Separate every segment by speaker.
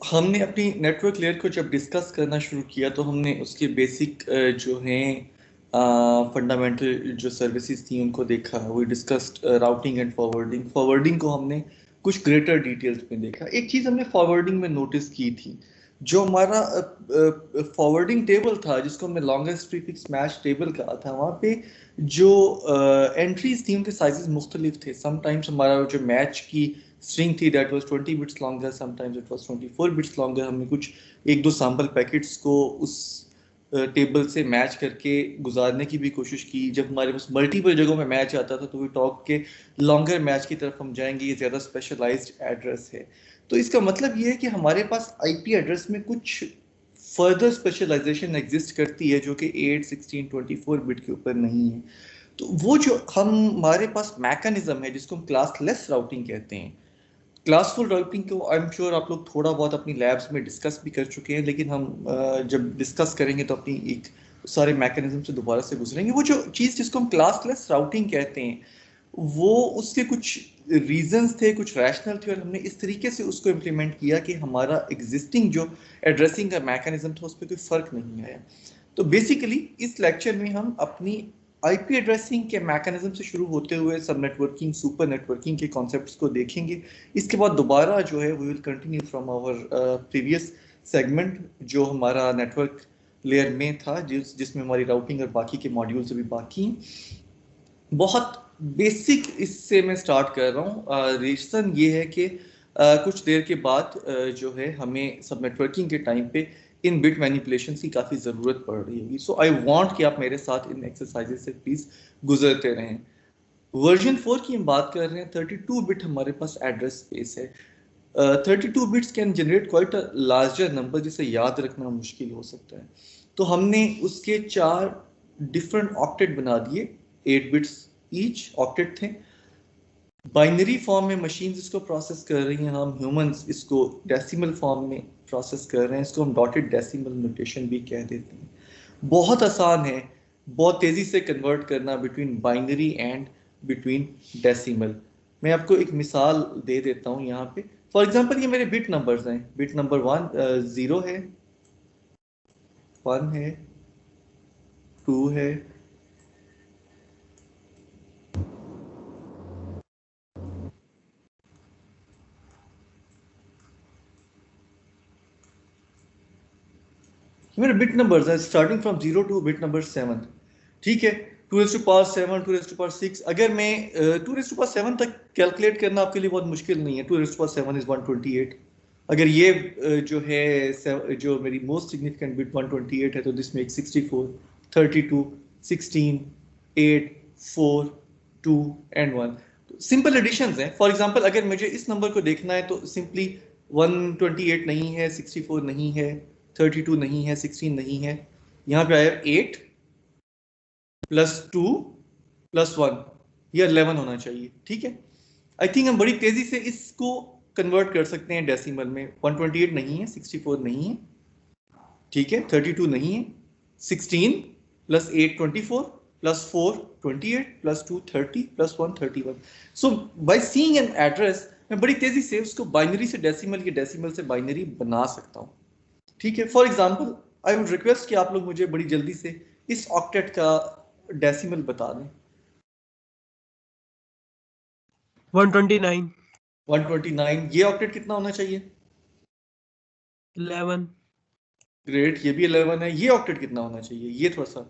Speaker 1: हमने अपनी network layer को जब डिस्कस करना शुरू किया तो हमने उसके बेसिक जो हैं फंडामेंटल जो सर्विसेज थी उनको देखा। We discussed routing and forwarding. Forwarding को हमने कुछ ग्रेटर डिटेल्स में देखा। एक चीज़ हमने फॉरवर्डिंग में नोटिस की थी, जो हमारा फॉरवर्डिंग टेबल था जिसको हमने लॉन्गेस्ट प्रीफिक्स मैच टेबल कहा था, वहाँ पे जो एंट्रीज थी उनके साइजेस मुख्तलिफ थे। समटाइम्स हमारा जो मैच की स्ट्रिंग थी that was 20 bits longer, sometimes it was 24 bits longer. हमने कुछ एक दो सैंपल पैकेट्स को उस टेबल से मैच करके गुजारने की भी कोशिश की। जब हमारे पास मल्टीपल जगहों में मैच आता था तो वी टॉक के लॉन्गर मैच की तरफ हम जाएंगे, ये ज़्यादा स्पेशलाइज्ड एड्रेस है। तो इसका मतलब ये है कि हमारे पास आईपी एड्रेस में कुछ फर्दर स्पेशलाइजेशन एग्जिस्ट करती है जो कि 8, 16, 24 बिट के ऊपर नहीं है। तो वो जो हमारे पास मैकेनिज्म है जिसको हम क्लासलेस राउटिंग कहते हैं, क्लासफुल राउटिंग को आई एम श्योर आप लोग थोड़ा बहुत अपनी लैब्स में डिस्कस भी कर चुके हैं, लेकिन हम जब डिस्कस करेंगे तो अपनी एक सारे मैकेनिज्म से दोबारा से गुजरेंगे। वो जो चीज़ जिसको हम क्लासलेस राउटिंग कहते हैं, वो उसके कुछ रीजंस थे, कुछ रैशनल थे, और हमने इस तरीके से उसको इम्प्लीमेंट किया कि हमारा एग्जिस्टिंग जो एड्रेसिंग का मैकेनिज्म था उस पर कोई फ़र्क नहीं आया। तो बेसिकली इस लेक्चर में हम अपनी आईपी एड्रेसिंग के मैकेनिज्म से शुरू होते हुए सब नेटवर्किंग, सुपर नेटवर्किंग के कॉन्सेप्ट्स को देखेंगे। इसके बाद दोबारा जो है we will continue from our previous segment जो हमारा नेटवर्क लेयर में था, जिसमें हमारी राउटिंग और बाकी के मॉड्यूल्स अभी बाकी हैं। बहुत बेसिक इससे मैं स्टार्ट कर रहा हूँ। रीज़न ये है कि कुछ देर के बाद जो है हमें सब नेटवर्किंग के टाइम पे इन बिट मैनिपुलेशन की काफ़ी ज़रूरत पड़ रही होगी। सो आई वांट कि आप मेरे साथ इन एक्सरसाइजेस से प्लीज़ गुजरते रहें। वर्जन 4 की हम बात कर रहे हैं। 32 बिट हमारे पास एड्रेस स्पेस है। 32 bits can generate quite a larger number जिसे याद रखना मुश्किल हो सकता है। तो हमने उसके 4 डिफरेंट ऑक्टेट बना दिए, 8 बिट्स ईच ऑक्टेट थे। बाइनरी फॉर्म में मशीन इसको प्रोसेस कर रही हैं, हम ह्यूमंस इसको डेसिमल फॉर्म में प्रोसेस कर रहे हैं। इसको हम डॉटेड डेसिमल नोटेशन भी कह देते हैं। बहुत आसान है बहुत तेज़ी से कन्वर्ट करना between binary and between decimal. मैं आपको एक मिसाल दे देता हूँ यहाँ पे। फॉर एग्जांपल ये मेरे बिट नंबर्स हैं। बिट नंबर 1 0 है, 1 है, 2 है, मेरे बिट नंबर्स हैं starting from 0 two bit number 7। ठीक है, 2⁻7, 2⁻6। अगर मैं 2⁻7 तक कैलकुलेट करना आपके लिए बहुत मुश्किल नहीं है। 2⁻7 इज 128। अगर ये जो है जो मेरी मोस्ट सिग्निफिकेंट बिट 128 है, तो this make 64, 32, 16, 8, 4, 2 and 1। Simple additions हैं। फॉर एग्जांपल अगर मुझे इस नंबर को देखना है तो सिंपली 128 नहीं है, 64 नहीं है, 32 नहीं है, 16 नहीं है, यहाँ पे आया 8 + 2 + 1, ये 11 होना चाहिए। ठीक है, आई थिंक हम बड़ी तेजी से इसको कन्वर्ट कर सकते हैं डेसिमल में। 128 नहीं है, 64 नहीं है, ठीक है, 32 नहीं है, 16 + 8 24 + 4 28 + 2 30 + 1 31। सो बाय सीइंग एन एड्रेस मैं बड़ी तेजी से उसको बाइनरी से डेसिमल या डेसिमल से बाइनरी बना सकता हूँ। ठीक है, for example I would request कि आप लोग मुझे बड़ी जल्दी से इस ऑक्टेट का डेसिमल बता दें।
Speaker 2: 129,
Speaker 1: 129, ये ऑक्टेट कितना होना चाहिए?
Speaker 2: 11,
Speaker 1: ग्रेट, ये भी 11 है। ये ऑक्टेट कितना होना चाहिए? ये थोड़ा सा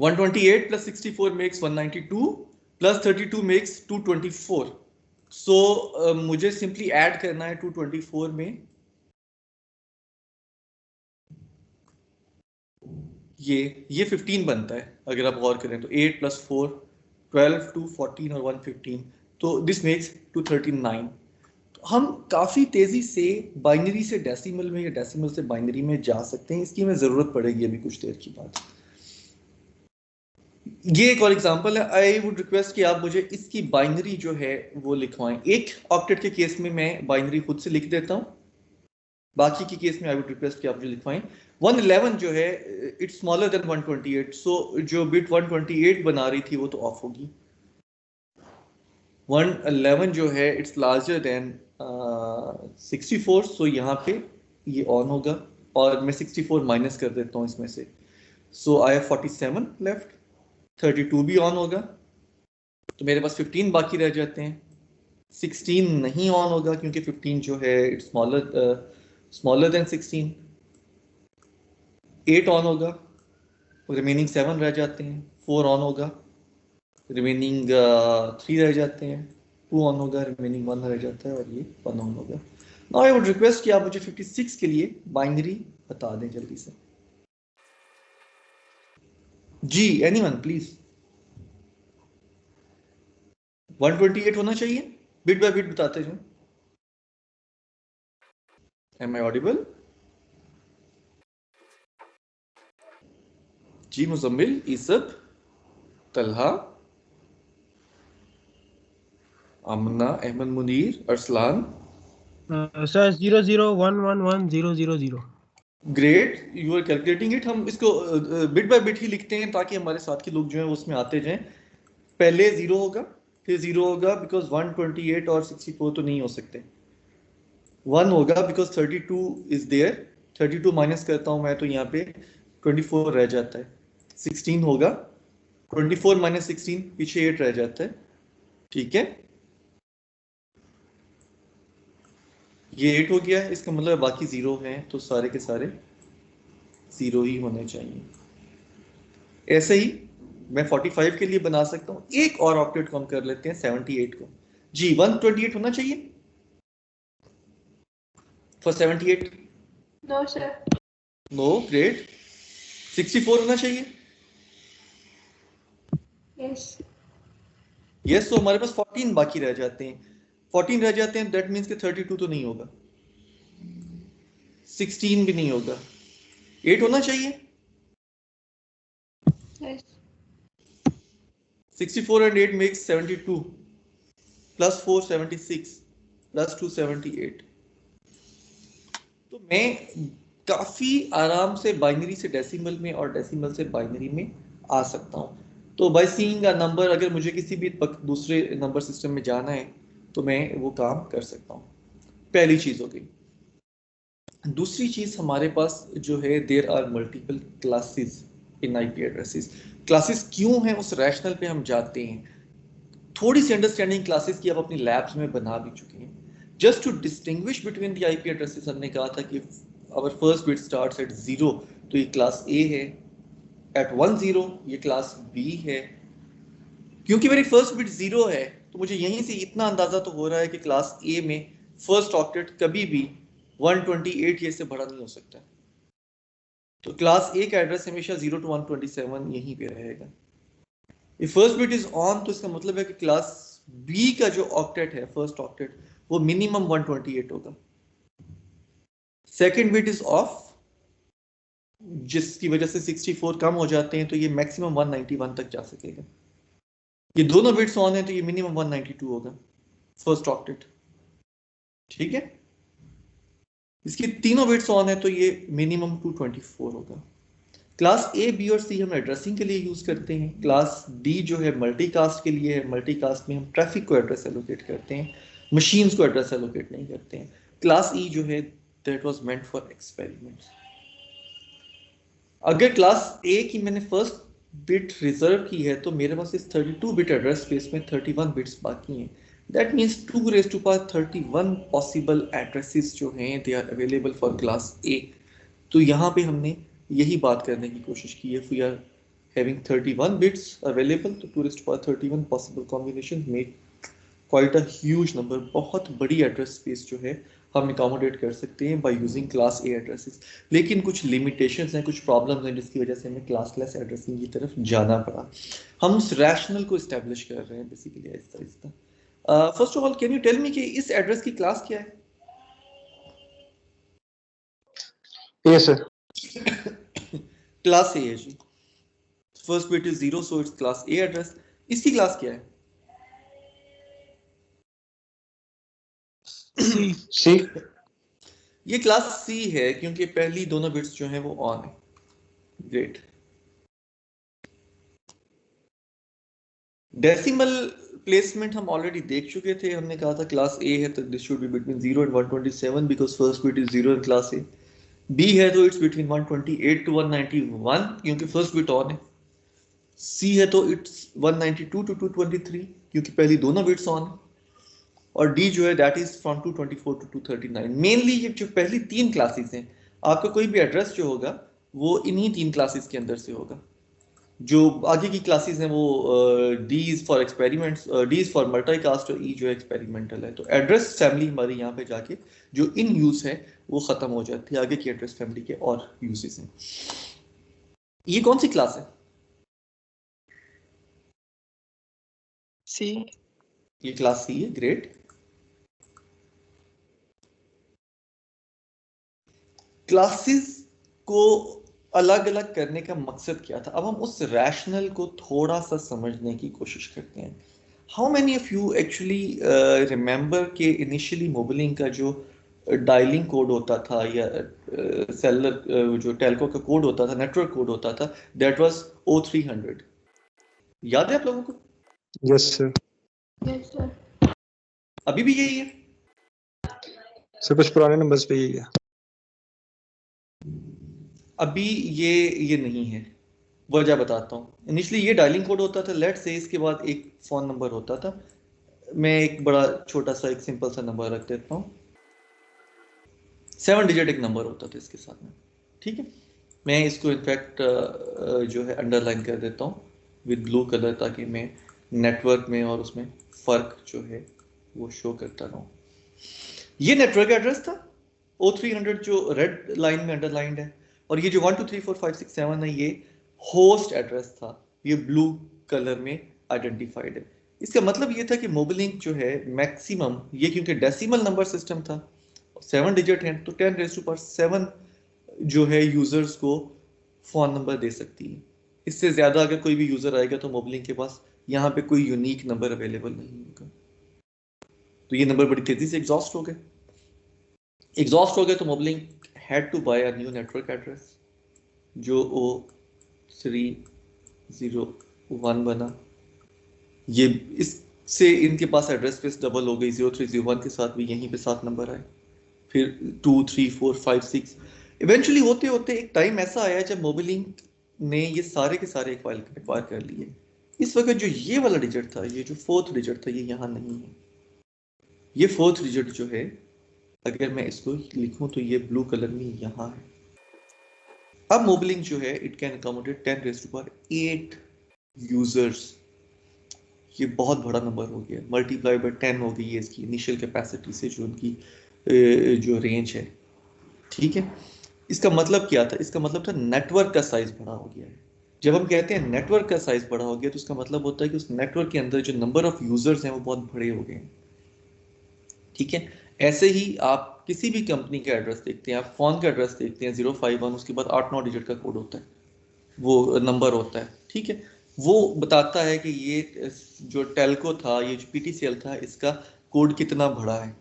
Speaker 1: 128 + 64 मेक्स 192 + 32 मेक्स 224। सो मुझे सिंपली ऐड करना है 224 में ये 15 बनता है। अगर आप गौर करें तो 8 + 4 12, 2 14 और 1 15, तो दिस मेक्स 239। हम काफ़ी तेज़ी से बाइनरी से डेसिमल में या डेसिमल से बाइनरी में जा सकते हैं। इसकी हमें ज़रूरत पड़ेगी अभी कुछ देर की बाद। ये एक और एग्जांपल है। आई वुड रिक्वेस्ट कि आप मुझे इसकी बाइनरी जो है वो लिखवाएं। एक ऑक्टेट के केस में मैं बाइनरी खुद से लिख देता हूँ, बाकी के केस में आई वुड रिक्वेस्ट कि आप मुझे लिखवाएं। 111 जो है इट्स स्मॉलर देन 128, सो जो बिट 128 बना रही थी वो तो ऑफ होगी। 111 जो है इट्स लार्जर देन 64, सो यहाँ पे ये ऑन होगा और मैं 64 माइनस कर देता हूँ इसमें से, सो आई हैव 47 लेफ्ट। 32 भी ऑन होगा तो मेरे पास 15 बाकी रह जाते हैं। 16 नहीं ऑन होगा क्योंकि 15 जो है इट्स स्मॉलर देन 16। 8 ऑन होगा, रिमेनिंग 7 रह जाते हैं। 4 ऑन होगा, रिमेनिंग 3 रह जाते हैं। 2 ऑन होगा, रिमेनिंग 1 रह जाता है और ये 1 ऑन होगा। नाउ आई वुड रिक्वेस्ट कि आप मुझे 56 के लिए बाइनरी बता दें जल्दी से। जी एनीवन प्लीज। 128 होना चाहिए, बिट बाय बिट बताते जाओ। Am I audible? जी Muzammil, Isab, Talha, Amna, Ahmed, Munir, Arsalan.
Speaker 2: Sir 00111000।
Speaker 1: Great, you are calculating it. हम इसको बिट बाय बिट ही लिखते हैं ताकि हमारे साथ के लोग जो हैं वो उसमें आते जाएं। पहले 0 होगा, फिर 0 होगा बिकॉज 128 और 64 तो नहीं हो सकते। 1 होगा बिकॉज 32 इज देयर। 32 माइनस करता हूं मैं तो यहाँ पे 24 रह जाता है। 16 होगा, 24 माइनस 16 पीछे 8 रह जाता है। ठीक है, ये 8 हो गया है, इसका मतलब बाकी 0 हैं तो सारे के सारे 0 ही होने चाहिए। ऐसे ही मैं 45 के लिए बना सकता हूँ। एक और ऑक्टेट कम कर लेते हैं 78 को। जी 128 होना चाहिए for 78।
Speaker 3: No sir.
Speaker 1: No, great. 64 होना चाहिए।
Speaker 3: यस।
Speaker 1: यस, तो हमारे पास 14 बाकी रह जाते हैं। 14 रह जाते हैं, दैट मीन्स कि 32 तो नहीं होगा, 16 भी नहीं होगा। 8 होना चाहिए।
Speaker 3: Yes.
Speaker 1: 64 and 8 makes 72 plus 4 76 plus 2 78। तो मैं काफी आराम से बाइनरी से डेसिमल में और डेसिमल से बाइनरी में आ सकता हूँ। तो बाय सीइंग अ नंबर, अगर मुझे किसी भी दूसरे नंबर सिस्टम में जाना है तो मैं वो काम कर सकता हूँ। पहली चीज हो गई। दूसरी चीज, हमारे पास जो है there are multiple classes in IP addresses. Classes क्यों हैं उस रैशनल पे हम जाते हैं। थोड़ी सी अंडरस्टैंडिंग क्लासेस की आप अपनी लैब्स में बना भी चुके हैं। Just to distinguish between the IP addresses, हमने कहा था कि our first bit starts at 0 तो ये क्लास ए है, एट 10 ये क्लास बी है। क्योंकि मेरी फर्स्ट बिट 0 है तो मुझे यहीं से इतना अंदाजा तो हो रहा है कि क्लास ए में फर्स्ट ऑक्टेट कभी भी 128 ये से बड़ा नहीं हो सकता। तो क्लास ए का एड्रेस हमेशा 0 to 127 यहीं पे रहेगा। फर्स्ट बिट इज ऑन तो इसका मतलब है कि क्लास बी का जो ऑक्टेट है, फर्स्ट ऑक्टेट, वो मिनिमम 128 होगा। सेकेंड बिट इज ऑफ, जिसकी वजह से 64 कम हो जाते हैं तो ये मैक्सिमम 191 तक जा सकेगा। ये दोनों बिट्स ऑन है तो ये मिनिमम 192 होगा फर्स्ट ऑक्टेट। ठीक है, इसकी तीनों बिट्स ऑन है तो ये मिनिमम 224 होगा। क्लास ए, बी और सी हम एड्रेसिंग के लिए यूज करते हैं। क्लास डी जो है मल्टीकास्ट के लिए है। मल्टीकास्ट में हम ट्रैफिक को एड्रेस एलोकेट करते हैं, मशीन्स को एड्रेस एलोकेट नहीं करते हैं। क्लास ई जो है that was meant for experiments. अगर क्लास ए की मैंने फर्स्ट बिट रिजर्व की है तो मेरे पास इस 32 बिट एड्रेस स्पेस में 31 बिट्स बाकी हैं। That means 2 raised to power 31 possible addresses जो हैं they are available for class A. तो यहाँ पे हमने यही बात करने की कोशिश की है। We are having 31 bits available, तो 2 raised to power 31 possible combination make quite a huge number. बहुत बड़ी एड्रेस स्पेस जो है हम अकोमोडेट कर सकते हैं by using class A addresses. लेकिन कुछ लिमिटेशंस हैं, कुछ प्रॉब्लम्स हैं जिसकी वजह से हमें क्लासलेस एड्रेसिंग की तरफ जाना पड़ा। हम उस रैशनल को इस्टेब्लिश कर रहे हैं बेसिकली आहिस्ता आहिस्ता। First of all can you tell me कि इस एड्रेस की क्लास क्या है?
Speaker 4: Yes sir.
Speaker 1: क्लास ए है जी। First bit is 0 so it's class A address. इसकी क्लास क्या है?
Speaker 2: सी।
Speaker 4: सी।
Speaker 1: ये क्लास सी है क्योंकि पहली दोनों बिट्स जो हैं वो ऑन है। ग्रेट। डेसिमल प्लेसमेंट हम ऑलरेडी देख चुके थे, हमने कहा था क्लास ए है तो this should be between 0 and 127 because first bit is 0 in class A. B है तो इट्स बिटवीन 128 टू 191 क्योंकि फर्स्ट बिट ऑन है। सी है तो इट्स 192 टू 223 क्योंकि पहली दोनों बिट्स ऑन है। और डी जो है that is from 224 to 239। Mainly ये जो पहली तीन क्लासेस हैं, आपका कोई भी एड्रेस जो होगा वो इन्हीं तीन क्लासेस के अंदर से होगा। जो आगे की क्लासेस हैं वो D is for experiments, D is for multicast और ई जो है एक्सपेरिमेंटल है। तो एड्रेस फैमिली हमारी यहाँ पे जाके जो इन यूज है वो खत्म हो जाती है, आगे की एड्रेस फैमिली के और यूजेस हैं। ये कौन सी क्लास है?
Speaker 2: सी।
Speaker 1: ये क्लास सी है, ग्रेट। क्लासेस को अलग अलग करने का मकसद क्या था? अब हम उस रैशनल को थोड़ा सा समझने की कोशिश करते हैं। How many of you actually remember के इनिशियली मोबाइलिंग का जो डायलिंग कोड होता था या सेलुलर जो टेलको का कोड होता था, नेटवर्क कोड होता था, दैट वाज O300। याद है आप लोगों को?
Speaker 4: Yes sir.
Speaker 3: Yes, sir.
Speaker 1: अभी भी यही है?
Speaker 4: सर कुछ पुराने नंबर्स पे ही है।
Speaker 1: अभी ये नहीं है। वजह बताता हूँ। इनिशियली ये डायलिंग कोड होता था, लेट्स से इसके बाद एक फोन नंबर होता था। मैं एक बड़ा छोटा सा एक सिंपल सा नंबर रख देता हूँ। 7 डिजिट एक नंबर होता था इसके साथ में, ठीक है। मैं इसको इनफैक्ट जो है अंडरलाइन कर देता हूँ विद ब्लू कलर, ताकि मैं नेटवर्क में और उसमें फर्क जो है वो शो करता रहूँ। ये नेटवर्क एड्रेस था O300 जो रेड लाइन में अंडरलाइंड है, और ये जो 1 2 3 4 5 6 7 है ये होस्ट एड्रेस था, ये ब्लू कलर में आइडेंटिफाइड है। इसका मतलब ये था कि मोबाइलिंक जो है मैक्सिमम, ये क्योंकि डेसिमल नंबर सिस्टम था, 7 डिजिट है, तो 10⁻⁷ जो है यूजर्स को फोन नंबर दे सकती है। इससे ज्यादा अगर कोई भी यूजर आएगा तो मोबाइलिंक के पास यहाँ पे कोई यूनिक नंबर अवेलेबल नहीं होगा। तो ये नंबर बड़ी तेजी से एग्जॉस्ट हो गए। एग्जॉस्ट हो गए तो Mobilink had to buy a new network address जो O301 बना। ये इससे इनके पास एड्रेस स्पेस डबल हो गई, 0301 के साथ भी यहीं पे 7 नंबर आए, फिर 2 3 4 5 6। इवेंचुअली होते होते एक टाइम ऐसा आया जब मोबाइलिंक ने ये सारे के सारे एक्वायर कर लिए। इस वक्त जो ये वाला डिजिट था, ये जो 4th डिजिट था, ये यहाँ नहीं है। ये 4th डिजिट जो है, अगर मैं इसको लिखूं तो ये ब्लू कलर में यहाँ है। अब मोबाइलिंक जो है इट कैन अकोमोडेट 10⁸ यूजर्स। ये बहुत बड़ा नंबर हो गया, मल्टीप्लाई बाय 10 हो गई है इसकी इनिशियल कैपेसिटी से, जो उनकी जो रेंज है, ठीक है। इसका मतलब क्या था? इसका मतलब था नेटवर्क का साइज बड़ा हो गया है। जब हम कहते हैं नेटवर्क का साइज बड़ा हो गया तो इसका मतलब होता है कि उस नेटवर्क के अंदर जो नंबर ऑफ यूजर्स हैं वो बहुत बड़े हो गए हैं, ठीक है। ऐसे ही आप किसी भी कंपनी का एड्रेस देखते हैं, आप फोन का एड्रेस देखते हैं 051, उसके बाद 8-9 डिजिट का कोड होता है, वो नंबर होता है, ठीक है। वो बताता है कि ये जो टेलको था, ये जो PTCL था, इसका कोड कितना बड़ा है।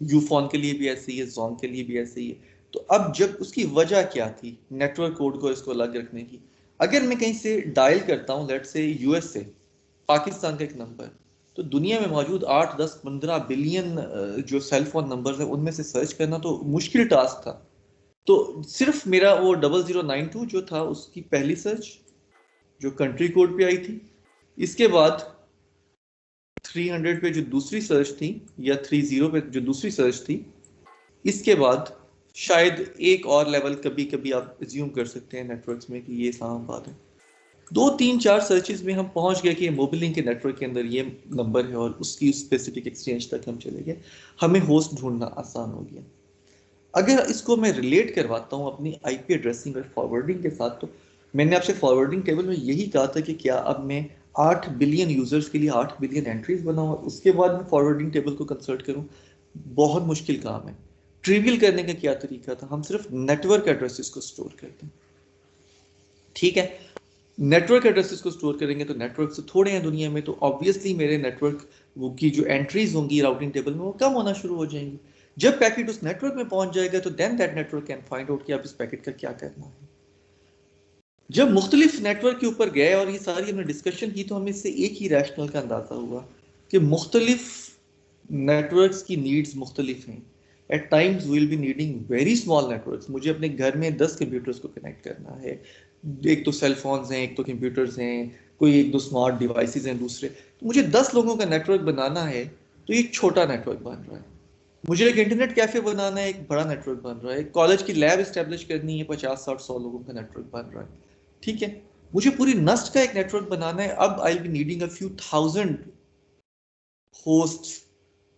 Speaker 1: यूफोन के लिए भी ऐसे ही है, जोन के लिए भी ऐसे ही है। तो अब जब उसकी वजह क्या थी नेटवर्क कोड को इसको अलग रखने की? अगर मैं कहीं से डायल करता हूँ, लेट्स से US से पाकिस्तान का एक नंबर, तो दुनिया में मौजूद 8 10 15 बिलियन जो सेल फोन नंबर है उनमें से सर्च करना तो मुश्किल टास्क था। तो सिर्फ मेरा वो 0092 जो था उसकी पहली सर्च जो कंट्री कोड पे आई थी, इसके बाद 300 पे जो दूसरी सर्च थी, या 30 पे जो दूसरी सर्च थी, इसके बाद शायद एक और लेवल कभी कभी आप एज्यूम कर सकते हैं नेटवर्क्स में कि ये इस्लामाबाद बात है। 2 3 4 सर्चेस में हम पहुंच गए कि मोबाइलिंक के नेटवर्क के अंदर ये नंबर है और उसकी स्पेसिफिक एक्सचेंज तक हम चले गए। हमें होस्ट ढूंढना आसान हो गया। अगर इसको मैं रिलेट करवाता हूँ अपनी IP एड्रेसिंग और फॉरवर्डिंग के साथ, तो मैंने आपसे फॉरवर्डिंग टेबल में यही कहा था कि क्या अब मैं 8 बिलियन यूजर्स के लिए 8 बिलियन एंट्रीज बनाऊं और उसके बाद मैं फॉरवर्डिंग टेबल को कंसल्ट करूं? बहुत मुश्किल काम है। ट्रिवियल करने का क्या तरीका था? हम सिर्फ नेटवर्क एड्रेसेस को स्टोर करते हैं, ठीक है। नेटवर्क एड्रेसेस को स्टोर करेंगे तो नेटवर्क से थोड़े हैं दुनिया में, तो ऑब्वियसली मेरे नेटवर्क वो की जो एंट्रीज होंगी राउटिंग टेबल में वो कम होना शुरू हो जाएंगी। जब पैकेट उस नेटवर्क में पहुंच जाएगा तो then that network can find out कि आप इस पैकेट का क्या करना है। जब मुख्तलिफ नेटवर्क के ऊपर गए और ये सारी हमने डिस्कशन की तो हमें इससे एक ही रैशनल का अंदाजा हुआ कि मुख्तलिफ नेटवर्क्स की नीड्स मुख्तलिफ हैं। At times will be needing very small networks. मुझे अपने घर में 10 कंप्यूटर्स को कनेक्ट करना है, एक तो सेल फोन्स हैं, एक तो कंप्यूटर्स हैं, कोई एक दो स्मार्ट डिवाइसेस हैं दूसरे, तो मुझे 10 लोगों का नेटवर्क बनाना है तो ये छोटा नेटवर्क बन रहा है। मुझे एक इंटरनेट कैफे बनाना है, एक बड़ा नेटवर्क बन रहा है। कॉलेज की लैब इस्टेब्लिश करनी है, 50-60-100 लोगों का नेटवर्क बन रहा है। ठीक है, मुझे पूरी नस्ट का एक नेटवर्क बनाना है, अब I be needing a few thousand host,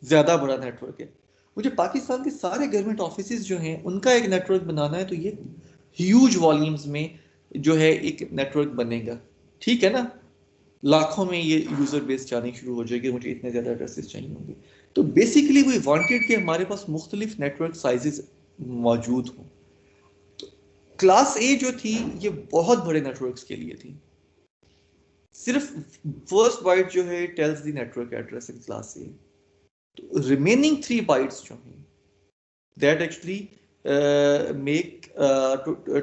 Speaker 1: ज्यादा बड़ा नेटवर्क है। मुझे पाकिस्तान के सारे गवर्नमेंट ऑफिसेज जो हैं उनका एक नेटवर्क बनाना है, तो ये ह्यूज वॉल्यूम्स में जो है एक नेटवर्क बनेगा। ठीक है ना, लाखों में ये यूजर बेस जानी शुरू हो जाएगी, मुझे इतने ज्यादा एड्रेसेस चाहिए होंगे। तो बेसिकली वी वांटेड कि हमारे पास मुख्तलिफ नेटवर्क साइजेस मौजूद हों। तो क्लास ए जो थी ये बहुत बड़े नेटवर्क्स के लिए थी। सिर्फ फर्स्ट बाइट जो है tells the network address in class A. तो रिमेनिंग 3 बाइट्स जो हैं that actually make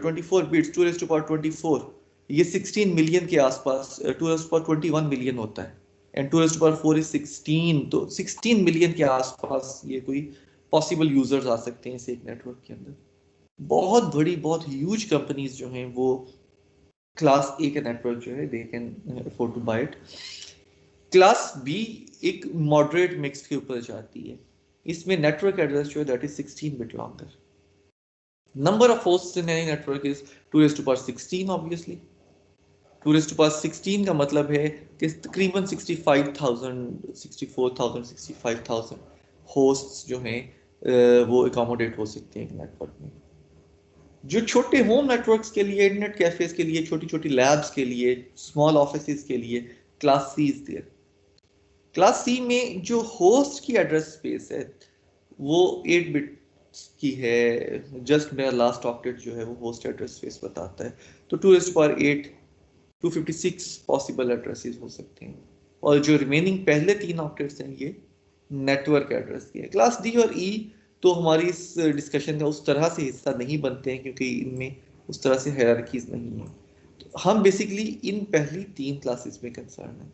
Speaker 1: 24 bits 2 raised to power 24, ये 16 मिलियन के आसपास, 2 raised to power 21 मिलियन होता है, and 2 raised to power 4 is 16, तो 16 मिलियन के आसपास ये कोई पॉसिबल यूजर्स आ सकते हैं इस एक नेटवर्क के अंदर। बहुत बड़ी, बहुत ह्यूज कंपनीज जो हैं वो क्लास ए का नेटवर्क जो है they can afford to buy it. Class B एक मॉडरेट मिक्स के ऊपर जाती है, इसमें नेटवर्क एड्रेस जो है that is 16 bit longer. Number of hosts in any network is 2 raised to power 16 obviously. 2 raised to power 16 का मतलब है कि तकरीबन 65,000, 64,000, 65,000 होस्ट्स जो हैं वो अकोमोडेट हो सकते हैं एक नेटवर्क में। जो छोटे होम नेटवर्क्स के लिए, इंटरनेट कैफेज के लिए, छोटी छोटी लैब्स के लिए, स्मॉल ऑफिसेज के लिए class C is there. Class C में जो होस्ट की एड्रेस स्पेस है वो 8 बिट की है। जस्ट मेरा लास्ट ऑक्टेट जो है वो होस्ट एड्रेस स्पेस बताता है। तो 2 raised to power 8 256 possible addresses हो सकते हैं, और जो रिमेनिंग पहले 3 ऑक्टेट्स हैं ये नेटवर्क एड्रेस की है। क्लास डी और ई तो हमारी इस डिस्कशन का उस तरह से हिस्सा नहीं बनते हैं क्योंकि इनमें उस तरह से हायरार्कीज नहीं है। तो हम बेसिकली इन पहली 3 क्लासेस में कंसर्न है।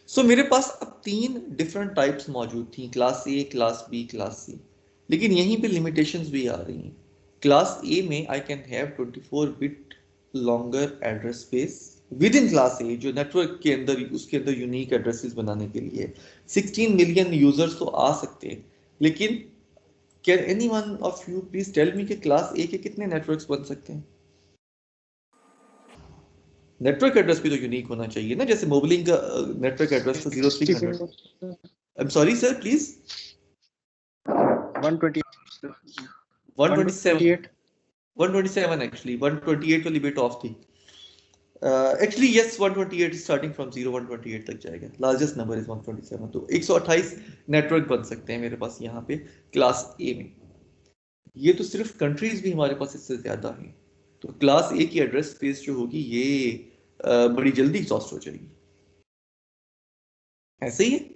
Speaker 1: सो मेरे पास अब 3 डिफरेंट टाइप्स मौजूद थी, class A, class B, class C, लेकिन यहीं पे लिमिटेशंस भी आ रही हैं। क्लास ए में I can have 24 bit longer address space with in class ए, जो नेटवर्क के अंदर उसके अंदर यूनिक एड्रेसेस बनाने के लिए 16 मिलियन यूजर्स तो आ सकते हैं, लेकिन can anyone of you please tell me कि क्लास ए के कितने नेटवर्क्स बन सकते हैं? नेटवर्क एड्रेस भी तो यूनिक होना चाहिए ना, जैसे मोबाइलिंग का नेटवर्क एड्रेस तो 0300। I am sorry sir, please 127 actually 128 वाली बिट ऑफ थी। एक्चुअली यस 128 स्टार्टिंग फ्रॉम 0 128 तक जाएगा, लार्जेस्ट नंबर इज 127, तो 128 नेटवर्क बन सकते हैं मेरे पास यहाँ पे क्लास ए में। ये तो सिर्फ कंट्रीज भी हमारे पास इससे ज्यादा हैं, तो क्लास ए की एड्रेस स्पेस जो होगी ये बड़ी जल्दी एग्जॉस्ट हो जाएगी। ऐसे ही है।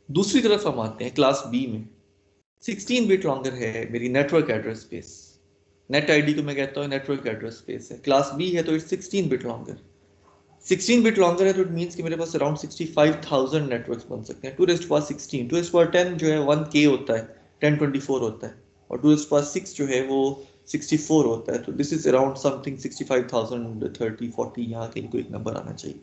Speaker 1: दूसरी तरफ हम आते हैं क्लास बी में, 16 बिट लॉन्गर है मेरी network address space. Net ID को मैं कहता हूँ नेटवर्क एड्रेस स्पेस है। क्लास बी है तो it's 16 bit longer. 16 bit longer है तो इट मींस कि मेरे पास अराउंड 65,000 नेटवर्क्स बन सकते हैं। 2 raised to power 16, 2 raised to power 10 जो है 1K होता है, 1024 होता है, और 2 raised to power 6 जो है वो 64 होता है। तो दिस इज अराउंड समथिंग 65,000, 30, 40 यहाँ कहीं कोई एक नंबर आना चाहिए।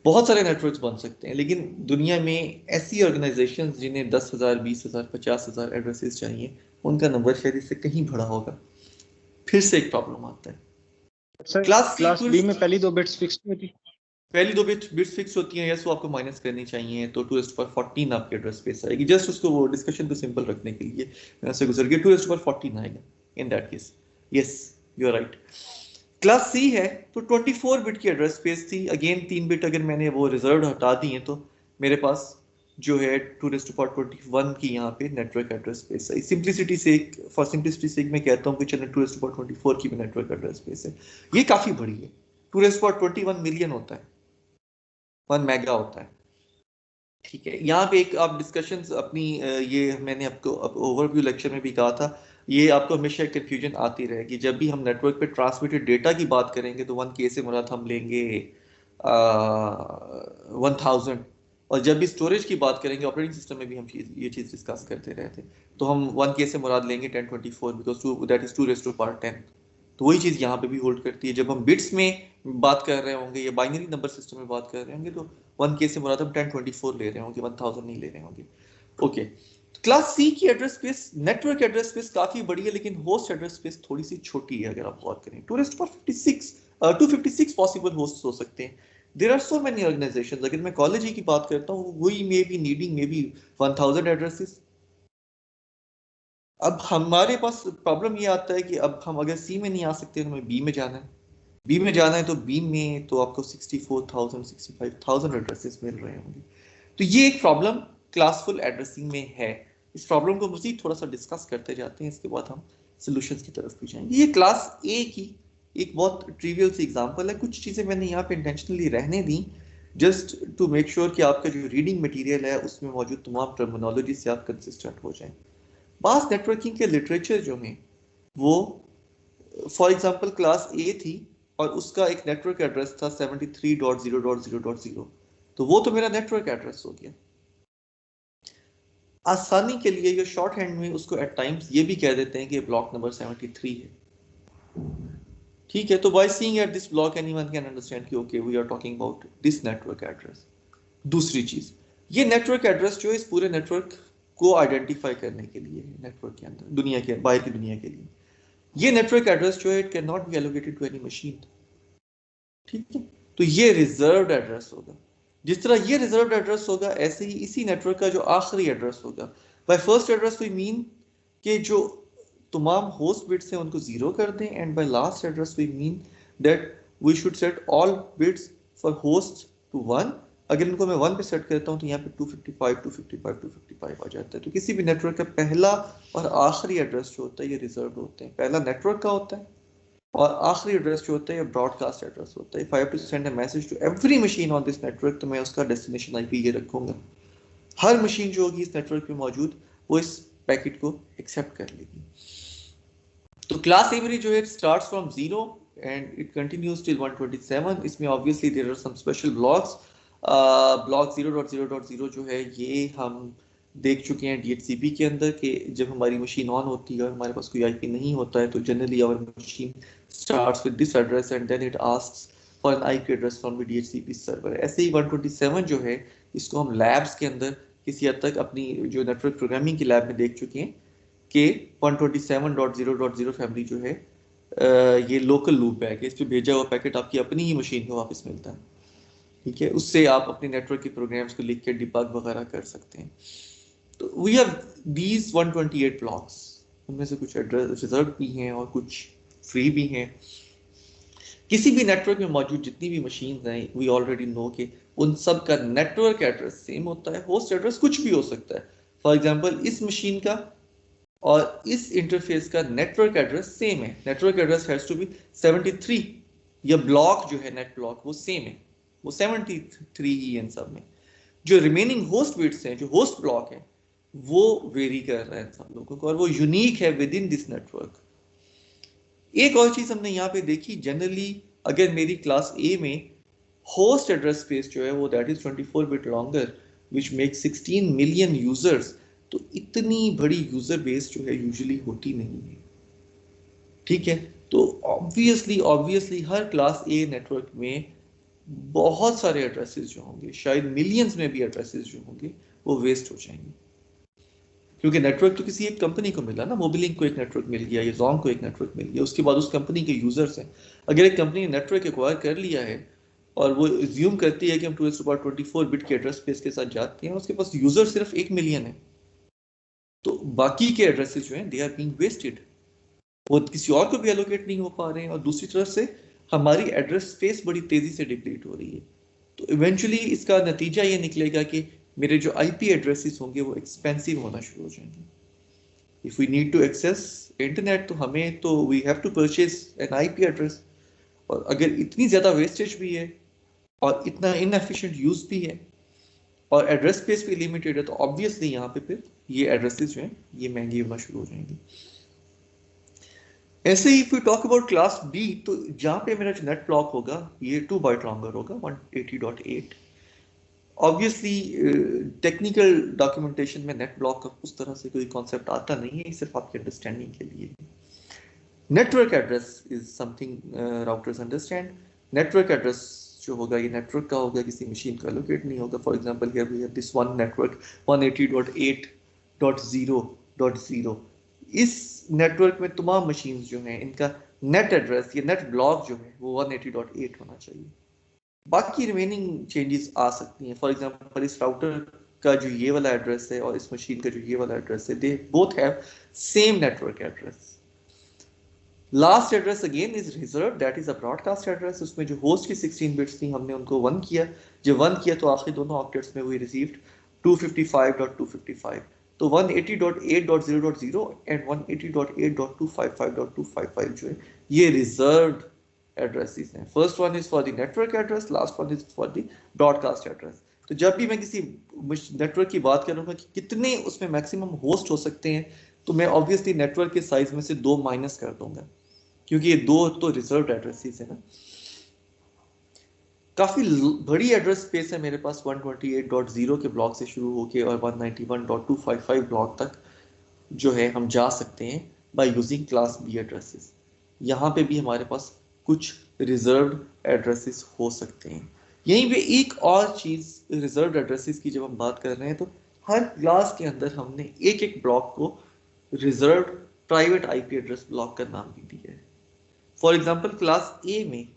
Speaker 1: बहुत सारे नेटवर्क्स बन सकते हैं, लेकिन दुनिया में ऐसी ऑर्गेनाइजेशंस जिन्हें 10,000, 20,000, 50,000 एड्रेसेस चाहिए, उनका नंबर शायद इससे कहीं बड़ा होगा। फिर से एक प्रॉब्लम आता है।
Speaker 2: क्लास बी में पहली 2 बिट्स फिक्स होती है,
Speaker 1: पहली 2 बिट्स फिक्स होती हैं, यस वो आपको माइनस करनी चाहिए, तो 2 raised to power 14 आपके एड्रेस स्पेस आएगी। जस्ट उसको वो डिस्कशन को सिंपल रखने के लिए मैं से गुजर गया, 2 raised to power 14 आएगा in that case. Yes you are right. Class C है तो 24 बिट की एड्रेस स्पेस थी। अगेन 3 बिट अगर मैंने वो रिजर्व हटा दी है तो मेरे पास जो है 2 raised to power 21 की यहाँ पे नेटवर्क एड्रेस स्पेस है। सिंप्लिसिटी से फॉर सिंप्लिसिटी से मैं कहता हूँ कि चलो 2 raised to power 24 की भी नेटवर्क एड्रेस स्पेस है। ये काफी बड़ी है। 2 raised to power 21 मिलियन होता है, 1 मेगा होता है। ठीक है, यहाँ पे एक आप डिस्कशंस अपनी ये मैंने आपको ओवरव्यू लेक्चर में भी कहा था, ये आपको हमेशा कंफ्यूजन आती रहेगी। जब भी हम नेटवर्क पे ट्रांसमिटेड डेटा की बात करेंगे तो 1K से मुराद हम लेंगे 1000, और जब भी स्टोरेज की बात करेंगे ऑपरेटिंग सिस्टम में भी हम ये चीज़ डिस्कस करते रहे थे, तो हम 1K से मुराद लेंगे 1024 बिकॉज दैट इज 2^10। तो वही चीज़ यहाँ पे भी होल्ड करती है। जब हम बिट्स में बात कर रहे होंगे या बाइनरी नंबर सिस्टम में बात कर रहे होंगे तो 1K से मुराद हम 1024 ले रहे होंगे, 1000 नहीं ले रहे होंगे। ओके, क्लास सी की address space, network address space काफी बड़ी है, लेकिन होस्ट एड्रेस स्पेस थोड़ी सी छोटी है। अगर आप गौर करें 256 पॉसिबल होस्ट हो सकते हैं। There are so many organizations. अगर मैं कॉलेज की बात करता हूँ, we may be needing may be 1000 addresses. अब हमारे पास प्रॉब्लम ये आता है कि अब हम अगर सी में नहीं आ सकते, हमें बी में जाना है। बी में जाना है तो बी में तो आपको 64,000 65,000 एड्रेसेस मिल रहे होंगे। तो ये एक प्रॉब्लम क्लासफुल एड्रेसिंग में है। इस प्रॉब्लम को मज़ीद थोड़ा सा डिस्कस करते जाते हैं, इसके बाद हम सॉल्यूशंस की तरफ भी जाएंगे। ये क्लास ए की एक बहुत ट्रिवियल सी एग्जांपल है। कुछ चीज़ें मैंने यहाँ पे इंटेंशनली रहने दी जस्ट टू मेक श्योर कि आपका जो रीडिंग मटेरियल है उसमें मौजूद तमाम टर्मिनोलॉजी से आप कंसिस्टेंट हो जाएं। बास नेटवर्किंग के लिटरेचर जो है वो फॉर एग्जांपल क्लास ए थी और उसका एक नेटवर्क एड्रेस था 73.0.0.0, तो वो तो मेरा नेटवर्क एड्रेस हो गया। आसानी के लिए ये शॉर्ट हैंड में उसको एट टाइम्स ये भी कह देते हैं कि ब्लॉक नंबर 73 है। ठीक है, तो by seeing at this block anyone can understand कि okay we are talking about this network address. दूसरी चीज, ये नेटवर्क एड्रेस जो इस पूरे नेटवर्क को आइडेंटिफाई करने के लिए है, नेटवर्क के अंदर दुनिया के बाहर की दुनिया के लिए। ये नेटवर्क एड्रेस जो है it can not be allocated to any machine. ठीक है, तो ये रिजर्व्ड एड्रेस होगा। जिस तरह ये रिजर्व्ड एड्रेस होगा, ऐसे ही इसी नेटवर्क का जो आखिरी एड्रेस होगा, by first address we mean कि जो तमाम होस्ट बिट्स हैं उनको जीरो कर दें, and by last address we mean that we should set all bits for host to 1। अगर इनको मैं 1 पे सेट करता हूँ तो यहाँ पे 255 आ जाता है। तो किसी भी नेटवर्क का पहला और आखिरी एड्रेस जो होता है ये रिजर्व्ड होते हैं। पहला नेटवर्क का होता है और आखिरी एड्रेस जो होता है ये ब्रॉडकास्ट एड्रेस होता है। If I have to send a message to every machine on this network, तो मैं उसका डेस्टिनेशन आईपी ये रखूंगा। हर मशीन जो होगी इस नेटवर्क पे मौजूद वो इस पैकेट को एक्सेप्ट कर लेगी। तो क्लास ए मेरी जो है starts from 0 and it continues till 127। इसमें obviously there are some special blocks. Block 0.0.0 जो है ये हम देख चुके हैं DHCP के अंदर कि जब हमारी मशीन ऑन होती है और हमारे पास कोई IP नहीं होता है तो generally our machine starts with this address and then it asks for an IP address from the DHCP server. ऐसे ही 127 जो है इसको हम लैब्स के अंदर किसी हद तक अपनी जो नेटवर्क प्रोग्रामिंग की लैब में देख चुके हैं कि 127.0.0 फैमिली जो है ये लोकल लूप है कि इस पे भेजा हुआ पैकेट आपकी अपनी ही मशीन को वापस मिलता है। ठीक है, उससे आप अपने नेटवर्क के प्रोग्राम्स को लिख के डिबग वगैरह कर सकते हैं। तो वी हैव दीज 128 ब्लॉक्स, उनमें से कुछ एड्रेस रिजर्व भी हैं और कुछ फ्री भी हैं। किसी भी नेटवर्क में मौजूद जितनी भी मशीन्स हैं वी ऑलरेडी नो कि उन सब का नेटवर्क एड्रेस सेम होता है। होस्ट एड्रेस कुछ भी हो सकता है। फॉर एग्जांपल इस मशीन का और इस इंटरफेस का नेटवर्क एड्रेस सेम है। Network address has to be 73, या ब्लॉक जो है नेट ब्लॉक वो सेम है, वो 73 ही इन सब में। जो रिमेनिंग होस्ट बिट्स हैं, जो होस्ट ब्लॉक है, वो वेरी कर रहे हैं सब लोगों को और वो यूनिक है विद इन दिस नेटवर्क। एक और चीज हमने यहाँ पे देखी, जनरली अगर मेरी क्लास ए में होस्ट एड्रेस स्पेस जो है वो that is 24 bit longer which make 16 million users, तो इतनी बड़ी यूजर बेस जो है यूजुअली होती नहीं है। ठीक है, तो obviously her class a network में बहुत सारे एड्रेसेस जो होंगे, शायद मिलियंस में भी एड्रेसेस जो होंगे वो वेस्ट हो जाएंगे, क्योंकि नेटवर्क तो किसी एक कंपनी को मिला ना। मोबिलिंक को एक नेटवर्क मिल गया, या जोंग को एक नेटवर्क मिल गया, उसके बाद उस कंपनी के यूजर्स हैं। अगर एक कंपनी ने नेटवर्क एक्वायर कर लिया है और वो एज्यूम करती है कि हम 2^24 बिट के एड्रेस स्पेस के साथ जाते हैं, उसके पास यूजर सिर्फ 1 मिलियन है, तो बाकी के एड्रेसेस जो हैं दे आर बीइंग वेस्टेड, वो किसी और को भी एलोकेट नहीं हो पा रहे हैं। और दूसरी तरफ से हमारी एड्रेस स्पेस बड़ी तेजी से डिप्लीट हो रही है। तो इवेंचुअली इसका नतीजा ये निकलेगा कि मेरे जो IP एड्रेसेस होंगे वो एक्सपेंसिव होना शुरू हो जाएंगे। If we need to access internet तो हमें तो we have to purchase an IP address, और अगर इतनी ज्यादा वेस्टेज भी है और इतना इनएफिशिएंट यूज भी है और एड्रेस स्पेस भी लिमिटेड है, तो ऑब्वियसली यहाँ पे फिर ये एड्रेसेस जो हैं ये महंगी होना शुरू हो जाएंगी। ऐसे ही if we talk about class B, तो जहां पे मेरा जो नेट ब्लॉक होगा ये 2 बाइट लॉन्गर होगा 180.8। ऑब्वियसली टेक्निकल डॉक्यूमेंटेशन में नेट ब्लॉक का उस तरह से कोई कॉन्सेप्ट आता नहीं है, सिर्फ आपके अंडरस्टैंडिंग के लिए। Network address is something routers understand. Network address जो होगा ये नेटवर्क का होगा, किसी मशीन का लोकेट नहीं होगा। For example here we have this one network 180.8.0.0। इस नेटवर्क में तमाम मशीन्स जो हैं इनका नेट एड्रेस या नेट ब्लॉक जो है वो 180.8 होना चाहिए। बाकी रिमेनिंग चेंजेस आ सकती हैं। फॉर एग्जांपल इस राउटर का जो ये वाला एड्रेस है और इस मशीन का जो ये वाला एड्रेस है, they both have same network address. Last address again is reserve, that is a broadcast address. उसमें जो होस्ट की 16 बिट्स थी हमने उनको 1 किया। जब 1 किया तो आखिरी दोनों ऑक्टेट्स में वी रिसीव्ड 255.255। तो 180.8.0.0 एंड 180.8.255.255 जो है ये रिजर्व्ड एड्रेसेस हैं। First one is for the network address, last one is for the broadcast address. तो जब भी मैं किसी नेटवर्क की बात करूंगा कि कितने उसमें मैक्सिमम होस्ट हो सकते हैं, तो मैं ऑब्वियसली नेटवर्क के साइज में से 2 माइनस कर दूंगा, क्योंकि ये 2 तो रिजर्व्ड एड्रेसेस है ना। काफी बड़ी एड्रेस स्पेस है मेरे पास, 128.0 के ब्लॉक से शुरू होके और 191.255 ब्लॉक तक जो है हम जा सकते हैं by using class B addresses. यहाँ पे भी हमारे पास कुछ रिजर्व्ड एड्रेसेस हो सकते हैं। यहीं पे एक और चीज रिजर्व्ड एड्रेसेस की जब हम बात कर रहे हैं, तो हर क्लास के अंदर हमने एक एक ब्लॉक को reserved private IP address block का नाम भी दिया है। फॉर एग्जांपल क्लास ए में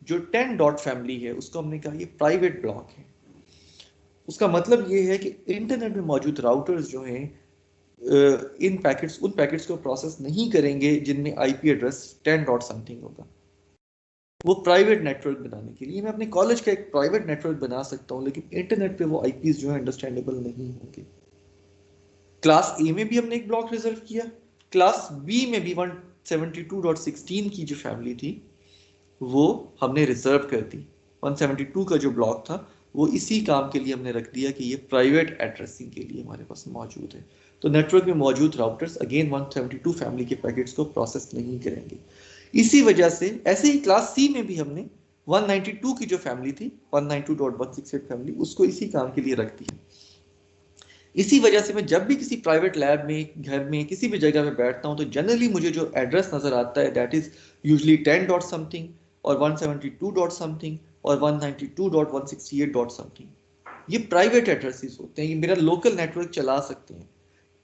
Speaker 1: जो 10 डॉट फैमिली है उसको हमने कहा ये प्राइवेट ब्लॉक है। उसका मतलब ये है कि इंटरनेट में मौजूद राउटर्स जो हैं उन पैकेट्स को प्रोसेस नहीं करेंगे जिनमें आईपी एड्रेस 10 डॉट समथिंग होगा। वो प्राइवेट नेटवर्क बनाने के लिए मैं अपने कॉलेज का एक प्राइवेट नेटवर्क बना सकता हूँ, लेकिन इंटरनेट पे वो आईपीज जो है अंडरस्टैंडेबल नहीं होंगे। क्लास ए में भी हमने एक ब्लॉक रिजर्व किया। क्लास बी में भी 172.16 की जो फैमिली थी वो हमने रिजर्व कर दी। 172 का जो ब्लॉक था वो इसी काम के लिए हमने रख दिया कि ये प्राइवेट एड्रेसिंग के लिए हमारे पास मौजूद है। तो नेटवर्क में मौजूद राउटर्स अगेन 172 फैमिली के पैकेट्स को प्रोसेस नहीं करेंगे। इसी वजह से ऐसे ही क्लास सी में भी हमने 192 की जो फैमिली थी 192.168 फैमिली, उसको इसी काम के लिए रख दिया। इसी वजह से मैं जब भी किसी प्राइवेट लैब में, घर में, किसी भी जगह पे बैठता हूं, तो जनरली मुझे जो एड्रेस नजर आता है that is usually 10 dot something और 172 डॉट समथिंग और 192.168 डॉट समथिंग। ये प्राइवेट एड्रेसेस होते हैं, ये मेरा लोकल नेटवर्क चला सकते हैं।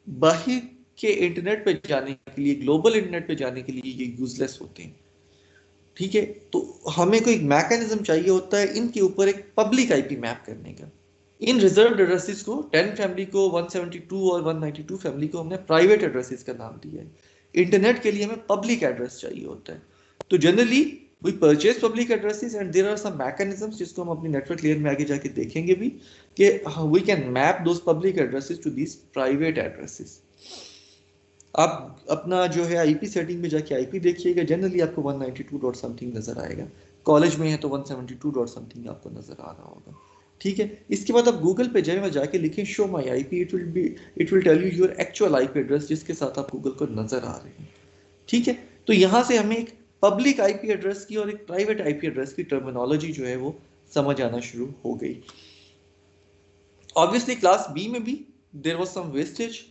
Speaker 1: बाहर के इंटरनेट पे जाने के लिए, ग्लोबल इंटरनेट पे जाने के लिए ये यूजलेस होते हैं। ठीक है, तो हमें कोई मैकेनिज्म चाहिए होता है इनके ऊपर एक पब्लिक आईपी मैप करने का। इन रिजर्व्ड एड्रेसेस को 10 फैमिली को, 172 और 192 फैमिली को हमने प्राइवेट एड्रेसेस का नाम दिया है। इंटरनेट के लिए हमें पब्लिक एड्रेस चाहिए होता है। तो generally we purchase public addresses and there are some mechanisms जिसको हम अपनी नेटवर्क लेयर में आगे जाके देखेंगे भी कि we can map those public addresses to this private addresses. आप अपना जो है आईपी सेटिंग में जाके आईपी देखिएगा, जनरली आपको 192 डॉट समथिंग नजर आएगा। कॉलेज में है तो 172 डॉट समथिंग आपको नजर आ रहा होगा। ठीक है, इसके बाद आप गूगल पे जाए और जाके लिखें show my IP, it will tell you your actual IP address जिसके साथ आप गूगल को नजर आ रहे हैं। ठीक है, तो यहां से हमें एक पब्लिक आईपी एड्रेस की और एक प्राइवेट आईपी एड्रेस की टर्मिनोलॉजी जो है वो समझ आना शुरू हो गई। ऑब्वियसली क्लास बी में भी there was some wastage.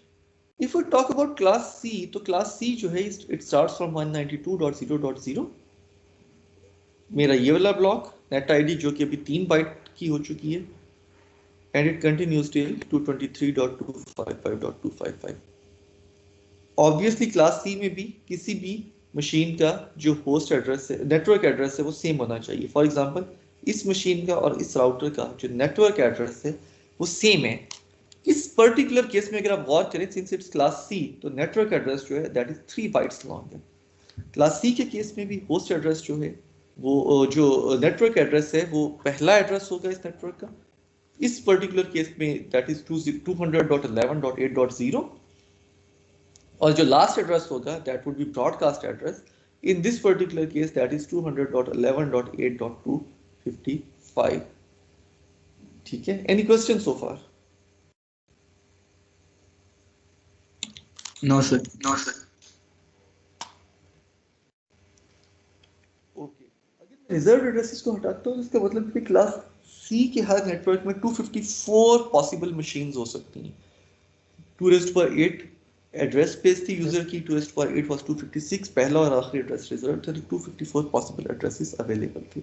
Speaker 1: If we talk about class C, तो class C जो है it starts from 192.0.0। मेरा ये वाला ब्लॉक नेट आईडी जो कि अभी 3 बाइट की हो चुकी है and it continues till 223.255.255। Obviously class C में भी किसी भी मशीन का जो होस्ट एड्रेस है, नेटवर्क एड्रेस है, वो सेम होना चाहिए। फॉर एग्जांपल इस मशीन का और इस राउटर का जो नेटवर्क एड्रेस है वो सेम है। इस पर्टिकुलर केस में अगर आप गौर करें, सिंस इट्स क्लास सी, तो नेटवर्क एड्रेस जो है दैट इज 3 बाइट्स लॉन्ग है। क्लास सी के केस में भी होस्ट एड्रेस जो है वो जो नेटवर्क एड्रेस है वो पहला एड्रेस होगा इस नेटवर्क का। इस पर्टिकुलर केस में दैट इज 200.11.8.0 और जो लास्ट एड्रेस होगा that would be broadcast address. In this particular case that is 200.11.8.255। ठीक है, एनी क्वेश्चन सो फार?
Speaker 2: No sir.
Speaker 1: रिजर्व एड्रेसेस को हटाता हूँ इसका मतलब कि क्लास सी के हर नेटवर्क में 254 पॉसिबल मशीन्स हो सकती हैं। 2 raised to power 8 address space थी यूजर की, 2 raised to power 8 was 256, पहला और आखिरी एड्रेस रिजर्व था, 254 पॉसिबल एड्रेसेस अवेलेबल थे।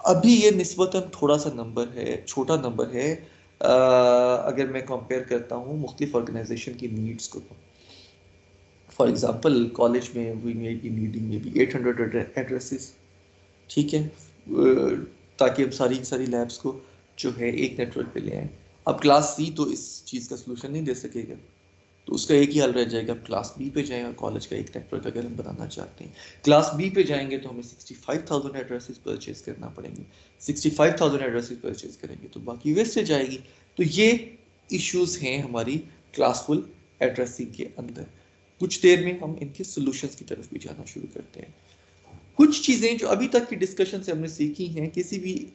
Speaker 1: अभी ये निस्बतन थोड़ा सा नंबर है, छोटा नंबर है अगर मैं कंपेयर करता हूँ मुख्तलिफ ऑर्गेनाइजेशन की नीड्स को। फॉर एग्जांपल कॉलेज में we may be needing may be 800 addresses, ठीक है, ताकि हम सारी लैब्स को जो है एक नेटवर्क पे ले आए। अब क्लास सी तो इस चीज़ का सलूशन नहीं दे सकेगा, तो उसका एक ही हल रह जाएगा, हम क्लास बी पे जाएं और कॉलेज का एक नेटवर्क अगर हम बनाना चाहते हैं। क्लास बी पे जाएंगे तो हमें 65,000 एड्रेसेस परचेज करना पड़ेंगे, 65,000 एड्रेसेस परचेज करेंगे तो बाकी वेस्ट जाएगी। तो ये इश्यूज हैं हमारी क्लासफुल एड्रेसिंग के अंदर। कुछ देर में हम इनके सोल्यूशंस की तरफ भी जाना शुरू करते हैं। कुछ चीज़ें जो अभी तक की डिस्कशन से हमने सीखी हैं, किसी भी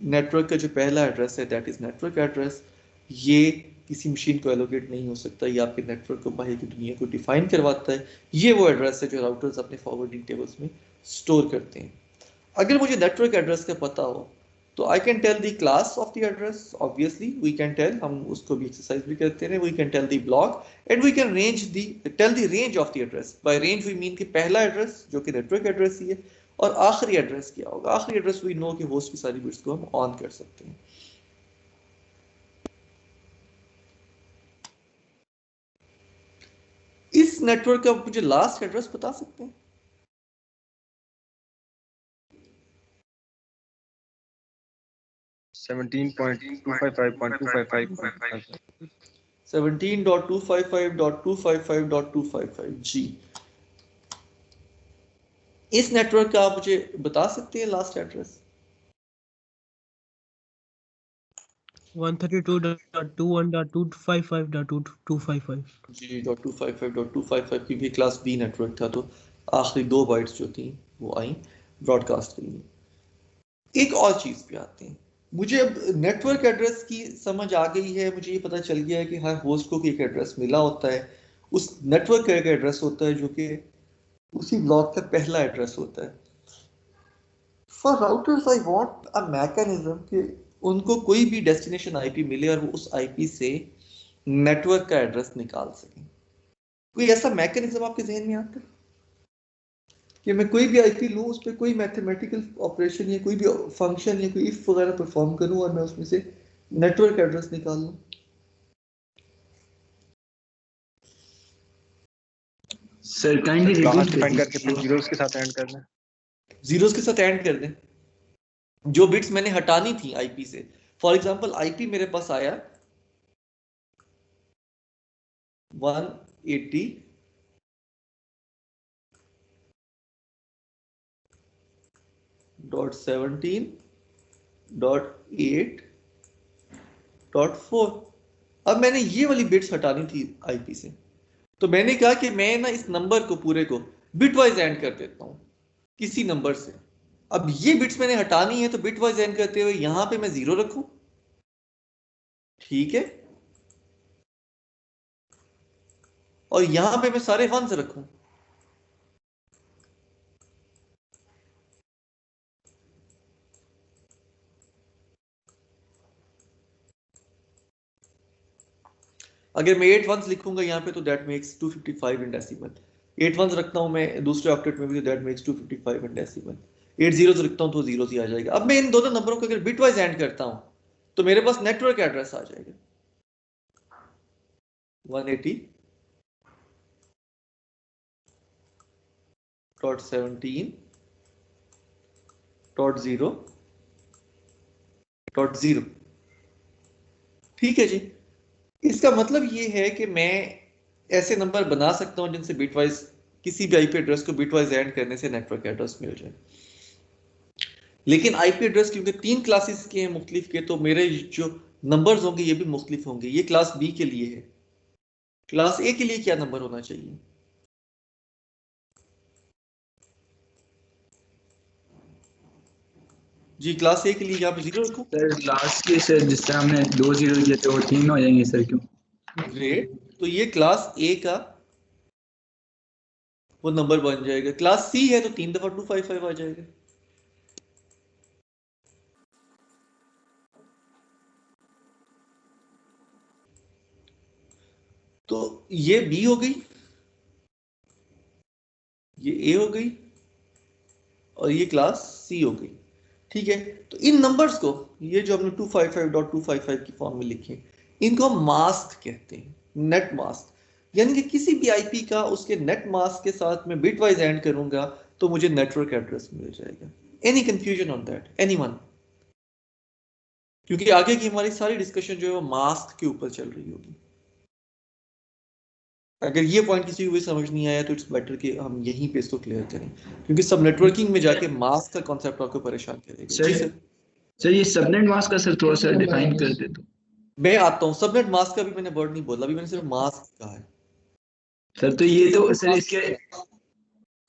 Speaker 1: नेटवर्क का जो पहला एड्रेस है दैट इज नेटवर्क एड्रेस, ये किसी मशीन को एलोकेट नहीं हो सकता, ये आपके नेटवर्क को बाहर की दुनिया को डिफाइन करवाता है। ये वो एड्रेस है जो राउटर्स अपने फॉरवर्डिंग टेबल्स में स्टोर करते हैं। अगर मुझे नेटवर्क एड्रेस का पता हो तो I can tell the class of the address, obviously we can tell, हम उसको भी एक्सरसाइज भी करते हैं, we can tell the block and we can tell the range of the address. By range we mean कि पहला address जो कि नेटवर्क एड्रेस ही है और आखिरी एड्रेस क्या होगा। आखिरी एड्रेस वी नो कि होस्ट की सारी बिट्स को हम ऑन कर सकते हैं। इस नेटवर्क का मुझे लास्ट एड्रेस बता सकते हैं? सेवनटीन 17.255.255.255 जी। इस नेटवर्क का आप मुझे बता सकते हैं लास्ट एड्रेस?
Speaker 3: 132.21.255.255
Speaker 1: जी, .255.255 की भी क्लास बी नेटवर्क था, तो आखिरी 2 बाइट्स जो थी वो आई ब्रॉडकास्ट के लिए। एक और चीज पे आते हैं, मुझे अब नेटवर्क एड्रेस की समझ आ गई है, मुझे ये पता चल गया है कि हर होस्ट को एक एड्रेस मिला होता है, उस नेटवर्क का एक एड्रेस होता है जो कि उसी ब्लॉक का पहला एड्रेस होता है। For routers I want a mechanism कि उनको कोई भी डेस्टिनेशन आईपी मिले और वो उस आईपी से नेटवर्क का एड्रेस निकाल सकें। कोई ऐसा मैकेनिज्म आपके जहन में आता है कि मैं कोई भी आईपी लूं, उस पर कोई मैथमेटिकल ऑपरेशन या कोई भी फंक्शन या कोई इफ वगैरह परफॉर्म करूं और मैं उसमें से नेटवर्क एड्रेस निकाल लूं?
Speaker 2: सर काइंडली
Speaker 4: क्लास डिफाइन करके फिर जीरोस के साथ ऐड करना है।
Speaker 1: जीरोस के साथ ऐड कर दें जो बिट्स मैंने हटानी थी आईपी से। फॉर एग्जांपल आईपी मेरे पास आया 180.17.8.4। अब मैंने ये वाली बिट्स हटानी थी आईपी से, तो मैंने कहा कि मैं ना इस नंबर को पूरे को बिटवाइज एंड कर देता हूं किसी नंबर से। अब ये बिट्स मैंने हटानी है तो बिटवाइज एंड करते हुए यहां पे मैं 0 रखूं, ठीक है, और यहां पे मैं सारे 1s रखूं। अगर मैं 8 1s लिखूंगा यहाँ पे तो that makes 255 in decimal. 8 1s रखता हूँ मैं दूसरे ऑक्टेट में भी तो that makes 255 in decimal. 8 zeros लिखता हूँ तो जीरोस ही आ जाएगा। अब मैं इन दोनों नंबरों को अगर बिटवाइज ऐड करता हूँ तो मेरे पास नेटवर्क एड्रेस आ जाएगा 180.17.0.0। ठीक है जी। इसका मतलब ये है कि मैं ऐसे नंबर बना सकता हूं जिनसे बिटवाइज किसी भी आईपी एड्रेस को बिटवाइज ऐड करने से नेटवर्क एड्रेस मिल जाए। लेकिन आईपी एड्रेस क्योंकि 3 क्लासेस के हैं मुख्तलिफ के, तो मेरे जो नंबर्स होंगे ये भी मुख्तलिफ होंगे। ये क्लास बी के लिए है, क्लास ए के लिए क्या नंबर होना चाहिए? जी क्लास ए के लिए यहाँ पे 0 रखूं?
Speaker 2: सर लास्ट के सर जिस तरह हमने 2 0 दिए थे वो 3 हो जाएंगे सर, क्यों?
Speaker 1: ग्रेट, तो ये क्लास ए का वो नंबर बन जाएगा। क्लास सी है तो 3 दफा 255 आ जाएगा। तो ये बी हो गई, ये ए हो गई और ये क्लास सी हो गई। ठीक है, तो इन नंबर्स को, ये जो हमने 255.255 की फॉर्म में लिखे, इनको हम मास्क कहते हैं, नेट मास्क। यानी कि किसी भी आईपी का उसके नेट मास्क के साथ मैं बिट वाइज एंड करूंगा तो मुझे नेटवर्क एड्रेस मिल जाएगा। Any confusion on that, anyone? क्योंकि आगे की हमारी सारी डिस्कशन जो है वो मास्क के ऊपर चल रही होगी। अगर ये पॉइंट किसी को भी समझ नहीं आया तो इट्स बेटर कि हम यहीं पे इसको क्लियर करें, क्योंकि सब नेटवर्किंग में जाके मास्क का कॉन्सेप्ट आपको परेशान करेगा। जी सर।
Speaker 5: सर ये सबनेट मास्क का सर थोड़ा सा डिफाइन कर दे तो।
Speaker 1: मैं आता हूँ, सबनेट मास्क का भी मैंने वर्ड नहीं बोला, अभी मैंने सिर्फ मास्क कहा है।
Speaker 5: सर तो ये तो सर इसके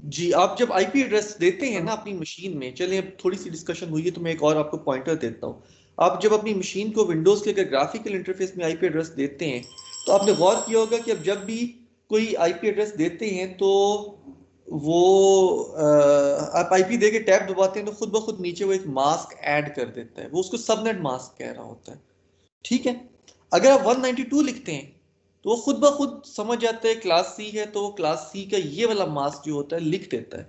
Speaker 1: जी, आप जब आईपी एड्रेस देते हैं ना अपनी मशीन में, चलिए अब थोड़ी सी डिस्कशन हुई है तो मैं एक और आपको पॉइंटर देता हूँ। आप जब अपनी मशीन को विंडोज के अगर ग्राफिकल इंटरफेस में आईपी एड्रेस देते हैं तो आपने गौर किया होगा कि अब जब भी कोई आईपी एड्रेस देते हैं तो वो आप आईपी दे के टैब दबाते हैं तो खुद ब खुद नीचे वो एक मास्क ऐड कर देता है, वो उसको सबनेट मास्क कह रहा होता है। ठीक है, अगर आप 192 लिखते हैं तो वो खुद ब खुद समझ जाता है क्लास सी है, तो वो क्लास सी का ये वाला मास्क जो होता है लिख देता है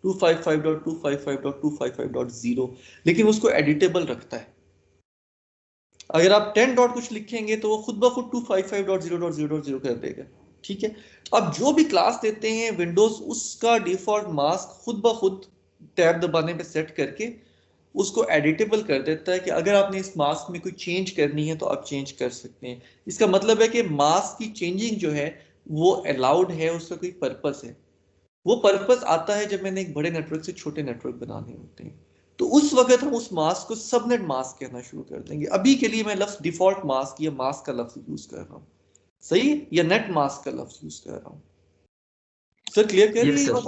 Speaker 1: 255.255.255.0, लेकिन उसको एडिटेबल रखता है। अगर आप 10 डॉट कुछ लिखेंगे तो वो खुद ब खुद 255.0.0.0 कर देगा। ठीक है, अब जो भी क्लास देते हैं विंडोज उसका डिफॉल्ट मास्क खुद ब खुद टैब दबाने पे सेट करके उसको एडिटेबल कर देता है कि अगर आपने इस मास्क में कोई चेंज करनी है तो आप चेंज कर सकते हैं। इसका मतलब है कि मास्क की चेंजिंग जो है वो अलाउड है, उसका कोई पर्पस है। वो पर्पस आता है जब मैंने एक बड़े नेटवर्क से छोटे नेटवर्क बनाने होते हैं, तो उस वक्त हम उस मास्क को सबनेट मास्क कहना शुरू कर देंगे। अभी के लिए मैं लफ्ज डिफॉल्ट मास्क या मास्क का लफ्ज यूज कर रहा हूँ, सही है, या नेट मास्क का लफ्ज यूज कर रहा हूँ। सर क्लियर कर रही है?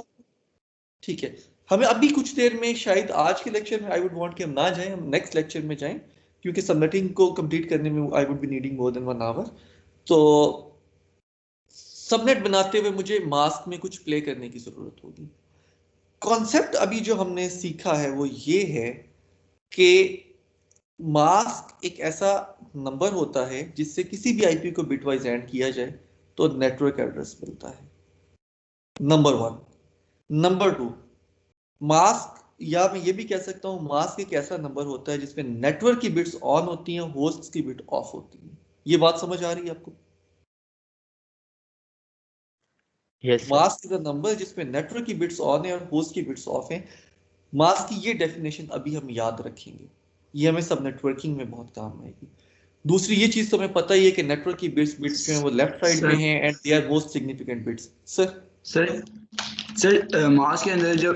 Speaker 1: ठीक है, हमें अभी कुछ देर में, शायद आज के लेक्चर में आई वुड वांट कि हम ना जाएं, हम नेक्स्ट लेक्चर में जाएं, क्योंकि सबनेटिंग को कंप्लीट करने में I would be needing more than 1 hour. तो सबनेट बनाते हुए मुझे मास्क में कुछ प्ले करने की जरूरत होगी। कॉन्सेप्ट अभी जो हमने सीखा है वो ये है कि मास्क एक ऐसा नंबर होता है जिससे किसी भी आईपी को बिटवाइज एंड किया जाए तो नेटवर्क एड्रेस मिलता है, नंबर 1। नंबर 2, मास्क, या मैं ये भी कह सकता हूं मास्क एक ऐसा नंबर होता है जिसमें नेटवर्क की बिट्स ऑन होती हैं, होस्ट की बिट ऑफ होती है। ये बात समझ आ रही है आपको?
Speaker 6: Yes sir.
Speaker 1: Mask is a number जिसमें नेटवर्क की बिट्स ऑन है और होस्ट की बिट्स ऑफ है। मास्क की ये डेफिनेशन अभी हम याद रखेंगे, ये हमें सब नेटवर्किंग में बहुत काम आएगी। दूसरी ये चीज तो हमें पता ही है कि नेटवर्क की बिट्स जो हैं वो लेफ्ट साइड में हैं and they are most significant bits.
Speaker 5: Sir mask के अंदर जो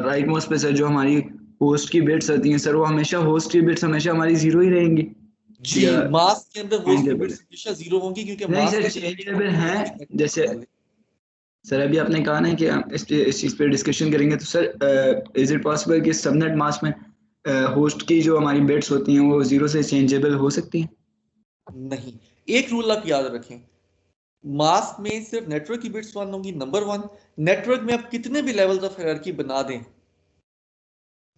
Speaker 5: राइट मोस्ट पे सर जो हमारी होस्ट की बिट्स होती हैं सर, वो हमेशा होस्ट की बिट्स हमेशा हमारी 0 ही रहेंगी
Speaker 1: जी। मास्क के अंदर होस्ट की बिट्स हमेशा 0 होंगी क्योंकि
Speaker 5: नहीं
Speaker 1: मास्क
Speaker 5: सर चेंजेबल हैं। जैसे सर अभी आपने कहा ना कि हम इस चीज पे डिस्कशन करेंगे, तो सर इज इट पॉसिबल कि सबनेट मास्क में होस्ट की जो हमारी बिट्स होती हैं वो 0 से चेंजेबल हो सकती हैं?
Speaker 1: नहीं, एक रूल आप याद रखें, मास्क में सिर्फ नेटवर्क की बिट्स 1 होंगी। नंबर 1, नेटवर्क में आप कितने भी लेवल्स ऑफ हायरार्की बना दें,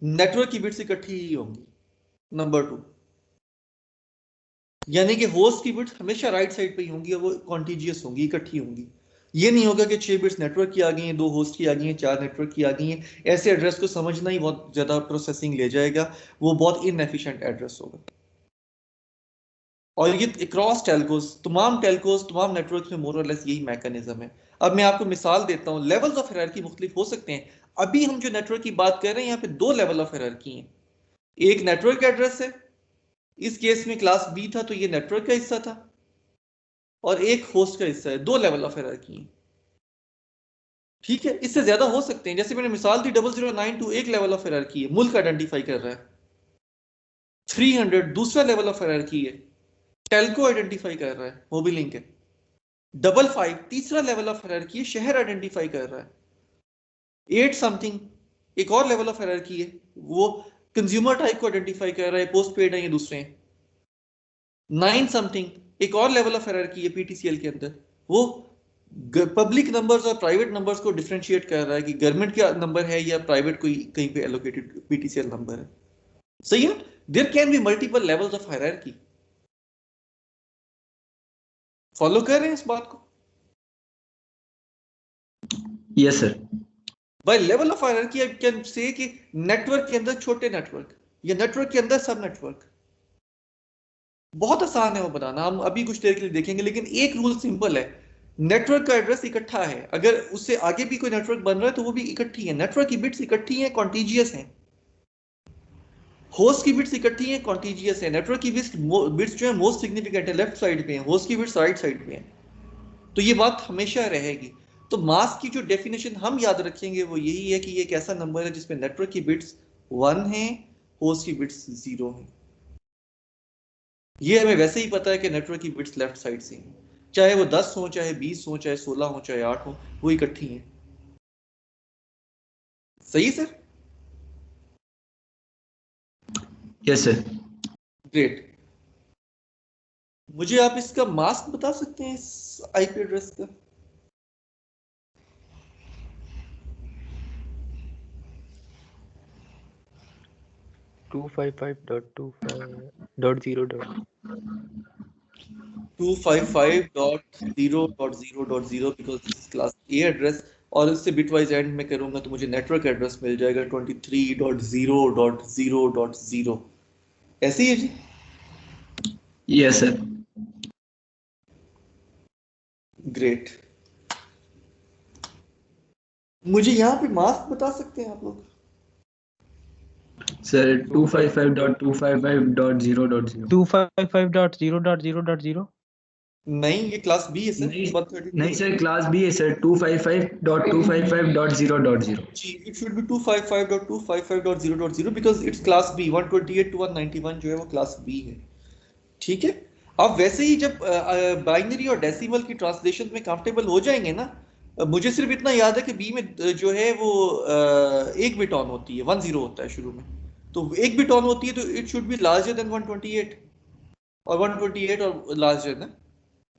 Speaker 1: नेटवर्क की बिट्स इकट्ठी ही होंगी। नंबर 2, यानी कि होस्ट की बिट्स हमेशा राइट साइड पे ही होंगी और वो कॉन्टिजियस होंगी, इकट्ठी होंगी। ये नहीं होगा कि 6 बिट्स नेटवर्क की आ गई हैं, 2 होस्ट की आ गई हैं, 4 नेटवर्क की आ गई हैं। ऐसे एड्रेस को समझना ही बहुत ज्यादा प्रोसेसिंग ले जाएगा, वो बहुत इनएफिशिएंट एड्रेस होगा। और ये अक्रॉस टेलकोस, तमाम नेटवर्क्स में मोर और लेस यही मैकेनिज्म है। अब मैं आपको मिसाल देता हूँ, लेवल्स ऑफ हायरार्की मुख्तलिफ हो सकते हैं। अभी हम जो नेटवर्क की बात कर रहे हैं यहाँ पे 2 लेवल ऑफ हायरार्की हैं। एक नेटवर्क एड्रेस है, इस केस में क्लास बी था तो ये नेटवर्क का हिस्सा था, और एक होस्ट का हिस्सा है। 2 लेवल ऑफ हायरार्की है। ठीक है, इससे ज्यादा हो सकते हैं। जैसे मैंने मिसाल दी 0092 एक लेवल ऑफ हायरार्की है, मुल्क आइडेंटिफाई कर रहा है। 300 दूसरा लेवल ऑफ हायरार्की है, टेलको आइडेंटिफाई कर रहा है, मोबिलिंक है। 55 तीसरा लेवल ऑफ हायरार्की है, शहर आइडेंटिफाई कर रहा है। 8 समथिंग एक और लेवल ऑफ हायरार्की है, वो कंज्यूमर टाइप को आइडेंटिफाई कर रहा है, पोस्ट पेड है, ये दूसरे हैं। 9 समथिंग एक और लेवल ऑफ हायरार्की है पीटीसीएल के अंदर, वो पब्लिक नंबर्स और प्राइवेट नंबर्स को डिफरेंशिएट कर रहा है कि गवर्नमेंट का नंबर है या प्राइवेट कोई कहीं पे एलोकेटेड पीटीसीएल नंबर है। सही है, there can be multiple levels of hierarchy. Follow कर रहे हैं इस बात को?
Speaker 5: Yes sir.
Speaker 1: By level of hierarchy I can say कि नेटवर्क के अंदर छोटे नेटवर्क या नेटवर्क के अंदर सब नेटवर्क, बहुत आसान है वो बनाना, हम अभी कुछ देर के लिए देखेंगे। लेकिन एक रूल सिंपल है, नेटवर्क का एड्रेस इकट्ठा है, अगर उससे आगे भी कोई नेटवर्क बन रहा है तो वो भी इकट्ठी है, नेटवर्क की बिट्स इकट्ठी हैं, कॉन्टिजियस हैं, होस्ट की बिट्स इकट्ठी हैं, कॉन्टिजियस है। नेटवर्क की बिट्स जो है मोस्ट सिग्निफिकेंट है, लेफ्ट साइड पे है, होस्ट की बिट्स राइट साइड पे है, तो ये बात हमेशा रहेगी। तो मास्क की जो डेफिनेशन हम याद रखेंगे वो यही है कि ये एक ऐसा नंबर है जिसमें नेटवर्क की बिट्स 1 है, होस्ट की बिट्स 0 है। ये हमें वैसे ही पता है कि नेटवर्क की बिट्स लेफ्ट साइड से हैं, चाहे वो 10 हो, चाहे 20 हो, चाहे 16 हो, चाहे 8 हो, वो इकट्ठी हैं। सही सर?
Speaker 5: Yes sir.
Speaker 1: ग्रेट। मुझे आप इसका मास्क बता सकते हैं इस आईपी एड्रेस का?
Speaker 6: To
Speaker 1: 255.0.0.0 because this is class A address, और इससे बिटवाइज एंड में करूंगा तो मुझे नेटवर्क एड्रेस मिल जाएगा 23.0.0.0। ऐसे ही है जी?
Speaker 5: Yes sir.
Speaker 1: ग्रेट। मुझे यहाँ पे मास्क बता सकते हैं आप लोग?
Speaker 5: सर 255.255.0.0।
Speaker 4: 255.0.0.0
Speaker 1: नहीं, ये क्लास बी है सर।
Speaker 5: नहीं सर, क्लास बी है सर, 255.255.0.0।
Speaker 1: जी, it should be 255.255.0.0 because it's class B। 128 to 191 जो है वो क्लास B है, ठीक है। अब वैसे ही जब बाइनरी और डेसिमल की ट्रांसलेशन में कंफर्टेबल हो जाएंगे ना, मुझे सिर्फ इतना याद है कि बी में जो है वो एक बिट ऑन होती है, 10 होता है शुरू में, तो एक बिट ऑन होती है तो it should be larger than 128 और 128 और लार्जर ना,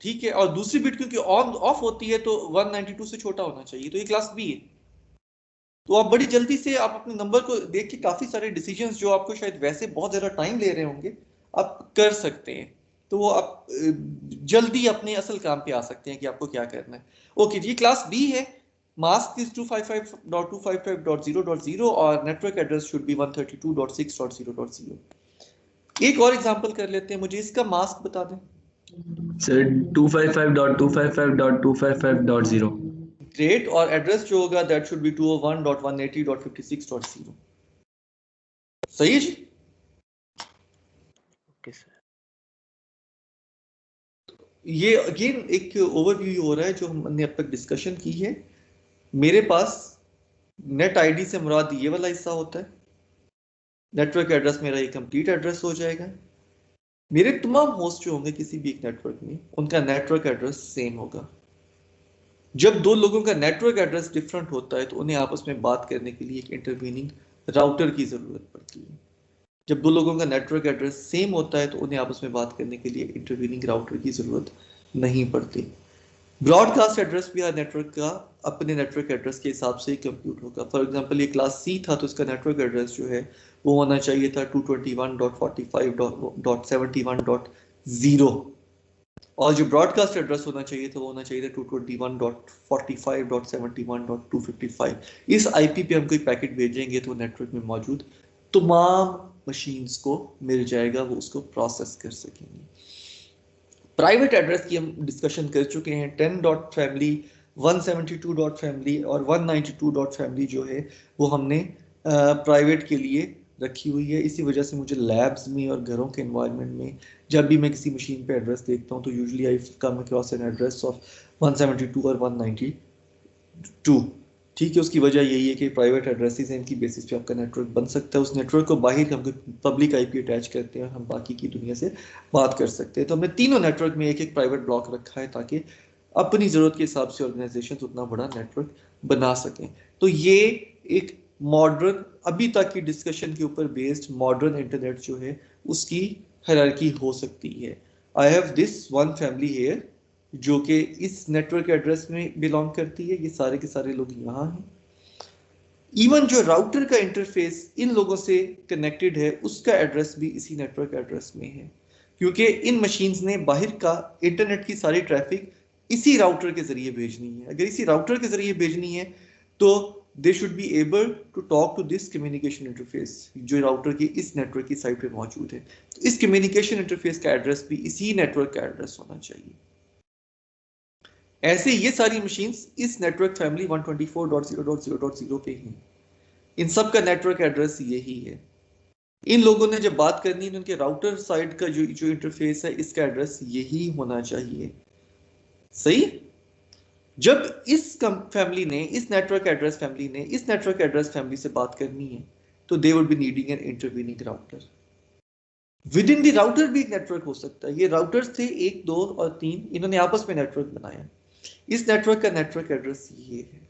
Speaker 1: ठीक है। और दूसरी बिट क्योंकि ऑन ऑफ होती है तो 192 से छोटा होना चाहिए, तो ये क्लास बी है। तो आप बड़ी जल्दी से आप अपने नंबर को देख के काफी सारे डिसीजंस जो आपको शायद वैसे बहुत ज्यादा टाइम ले रहे होंगे आप कर सकते हैं, तो वो आप जल्दी अपने असल काम पे आ सकते हैं कि आपको क्या करना है। ओके, ये क्लास बी है। मास्क इज 255.255.0.0 और नेटवर्क एड्रेस शुड बी 132.6.0.0। एक और एग्जांपल कर लेते हैं, मुझे इसका मास्क बता दें
Speaker 5: सर 255.255.255.0।
Speaker 1: ग्रेट। और एड्रेस जो होगा दैट शुड बी 201.180.56.0। सही है जी?
Speaker 6: Okay sir.
Speaker 1: ये अगेन एक ओवरव्यू हो रहा है जो हमने अब तक डिस्कशन की है। मेरे पास नेट आईडी से मुराद ये वाला हिस्सा होता है, नेटवर्क एड्रेस मेरा ये कंप्लीट एड्रेस हो जाएगा। मेरे तमाम होस्ट जो होंगे किसी भी एक नेटवर्क में, उनका नेटवर्क एड्रेस सेम होगा। जब दो लोगों का नेटवर्क एड्रेस डिफरेंट होता है तो उन्हें आपस में बात करने के लिए एक इंटरवीनिंग राउटर की जरूरत पड़ती है। जब दो लोगों का नेटवर्क एड्रेस सेम होता है तो उन्हें आपस में बात करने के लिए इंटरवीनिंग राउटर की जरूरत नहीं पड़ती। ब्रॉडकास्ट एड्रेस भी हर नेटवर्क का अपने नेटवर्क एड्रेस के हिसाब से ही कंप्यूट होगा। फॉर एग्जांपल ये क्लास सी था तो इसका नेटवर्क एड्रेस जो है वो होना चाहिए था 221.45.71.0 और जो ब्रॉडकास्ट एड्रेस होना चाहिए था वो होना चाहिए था 221.45.71.255। इस आईपी पे हम कोई पैकेट भेजेंगे तो नेटवर्क में मौजूद तमाम मशीन्स को मिल जाएगा, वो उसको प्रोसेस कर सकेंगे। प्राइवेट एड्रेस की हम डिस्कशन कर चुके हैं। 10.family, 172.family और 192.family जो है वो हमने प्राइवेट के लिए रखी हुई है। इसी वजह से मुझे लैब्स में और घरों के एनवायरनमेंट में जब भी मैं किसी मशीन पे एड्रेस देखता हूँ तो usually I come across an address of 172 और 192, ठीक है। उसकी वजह यही है कि प्राइवेट एड्रेसेस हैं, इनकी बेसिस पे आपका नेटवर्क बन सकता है। उस नेटवर्क को बाहर हम पब्लिक आईपी अटैच करते हैं और हम बाकी की दुनिया से बात कर सकते हैं। तो हमने तीनों नेटवर्क में एक एक प्राइवेट ब्लॉक रखा है ताकि अपनी ज़रूरत के हिसाब से ऑर्गेनाइजेशन उतना बड़ा नेटवर्क बना सकें। तो ये एक मॉडर्न, अभी तक की डिस्कशन के ऊपर बेस्ड मॉडर्न इंटरनेट जो है उसकी हायरार्की हो सकती है। I have this one family here जो कि इस नेटवर्क एड्रेस में बिलोंग करती है, ये सारे के सारे लोग यहाँ हैं। इवन जो राउटर का इंटरफेस इन लोगों से कनेक्टेड है उसका एड्रेस भी इसी नेटवर्क एड्रेस में है, क्योंकि इन मशीन्स ने बाहर का इंटरनेट की सारी ट्रैफिक इसी राउटर के जरिए भेजनी है। अगर इसी राउटर के जरिए भेजनी है तो they should be able to talk to this communication interface जो राउटर की इस नेटवर्क की साइड पे मौजूद है। तो इस कम्युनिकेशन इंटरफेस का एड्रेस भी इसी नेटवर्क का एड्रेस होना चाहिए। ऐसे ये सारी मशीन्स इस नेटवर्क फैमिली 124.0.0.0 पे हैं। इन सब का नेटवर्क एड्रेस यही है। इन लोगों ने जब बात करनी है उनके राउटर साइड का जो इंटरफेस है इसका एड्रेस यही होना चाहिए। सही। जब इस फैमिली ने इस नेटवर्क एड्रेस फैमिली से बात करनी है तो they would be needing an intervening router. Within the router भी एक नेटवर्क हो सकता है। ये राउटर्स थे 1, 2 और 3, इन्होंने आपस में नेटवर्क बनाया। इस नेटवर्क का नेटवर्क एड्रेस ये है,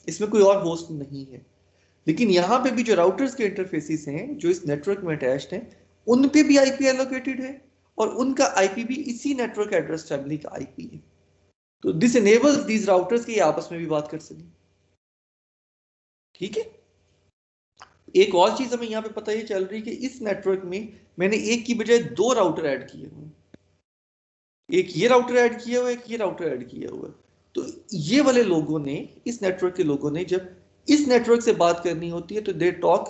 Speaker 1: इसमें कोई और होस्ट नहीं है। लेकिन यहाँ पे भी जो राउटर्स के इंटरफेसेस हैं जो इस नेटवर्क में अटैच्ड हैं उन पे भी आईपी एलोकेटेड है और उनका आईपी भी इसी नेटवर्क एड्रेस फैमिली का आईपी है। तो दिस एनेबल्स दीज राउटर्स के आपस में भी बात कर सकें। ठीक है। एक और चीज हमें यहाँ पे पता ये चल रही है कि इस नेटवर्क में मैंने एक की बजाय 2 राउटर ऐड किए हुए, एक ये राउटर ऐड किया हुआ है, एक ये राउटर ऐड किया हुआ है। तो ये वाले लोगों ने, इस नेटवर्क के लोगों ने जब इस नेटवर्क से बात करनी होती है तो they talk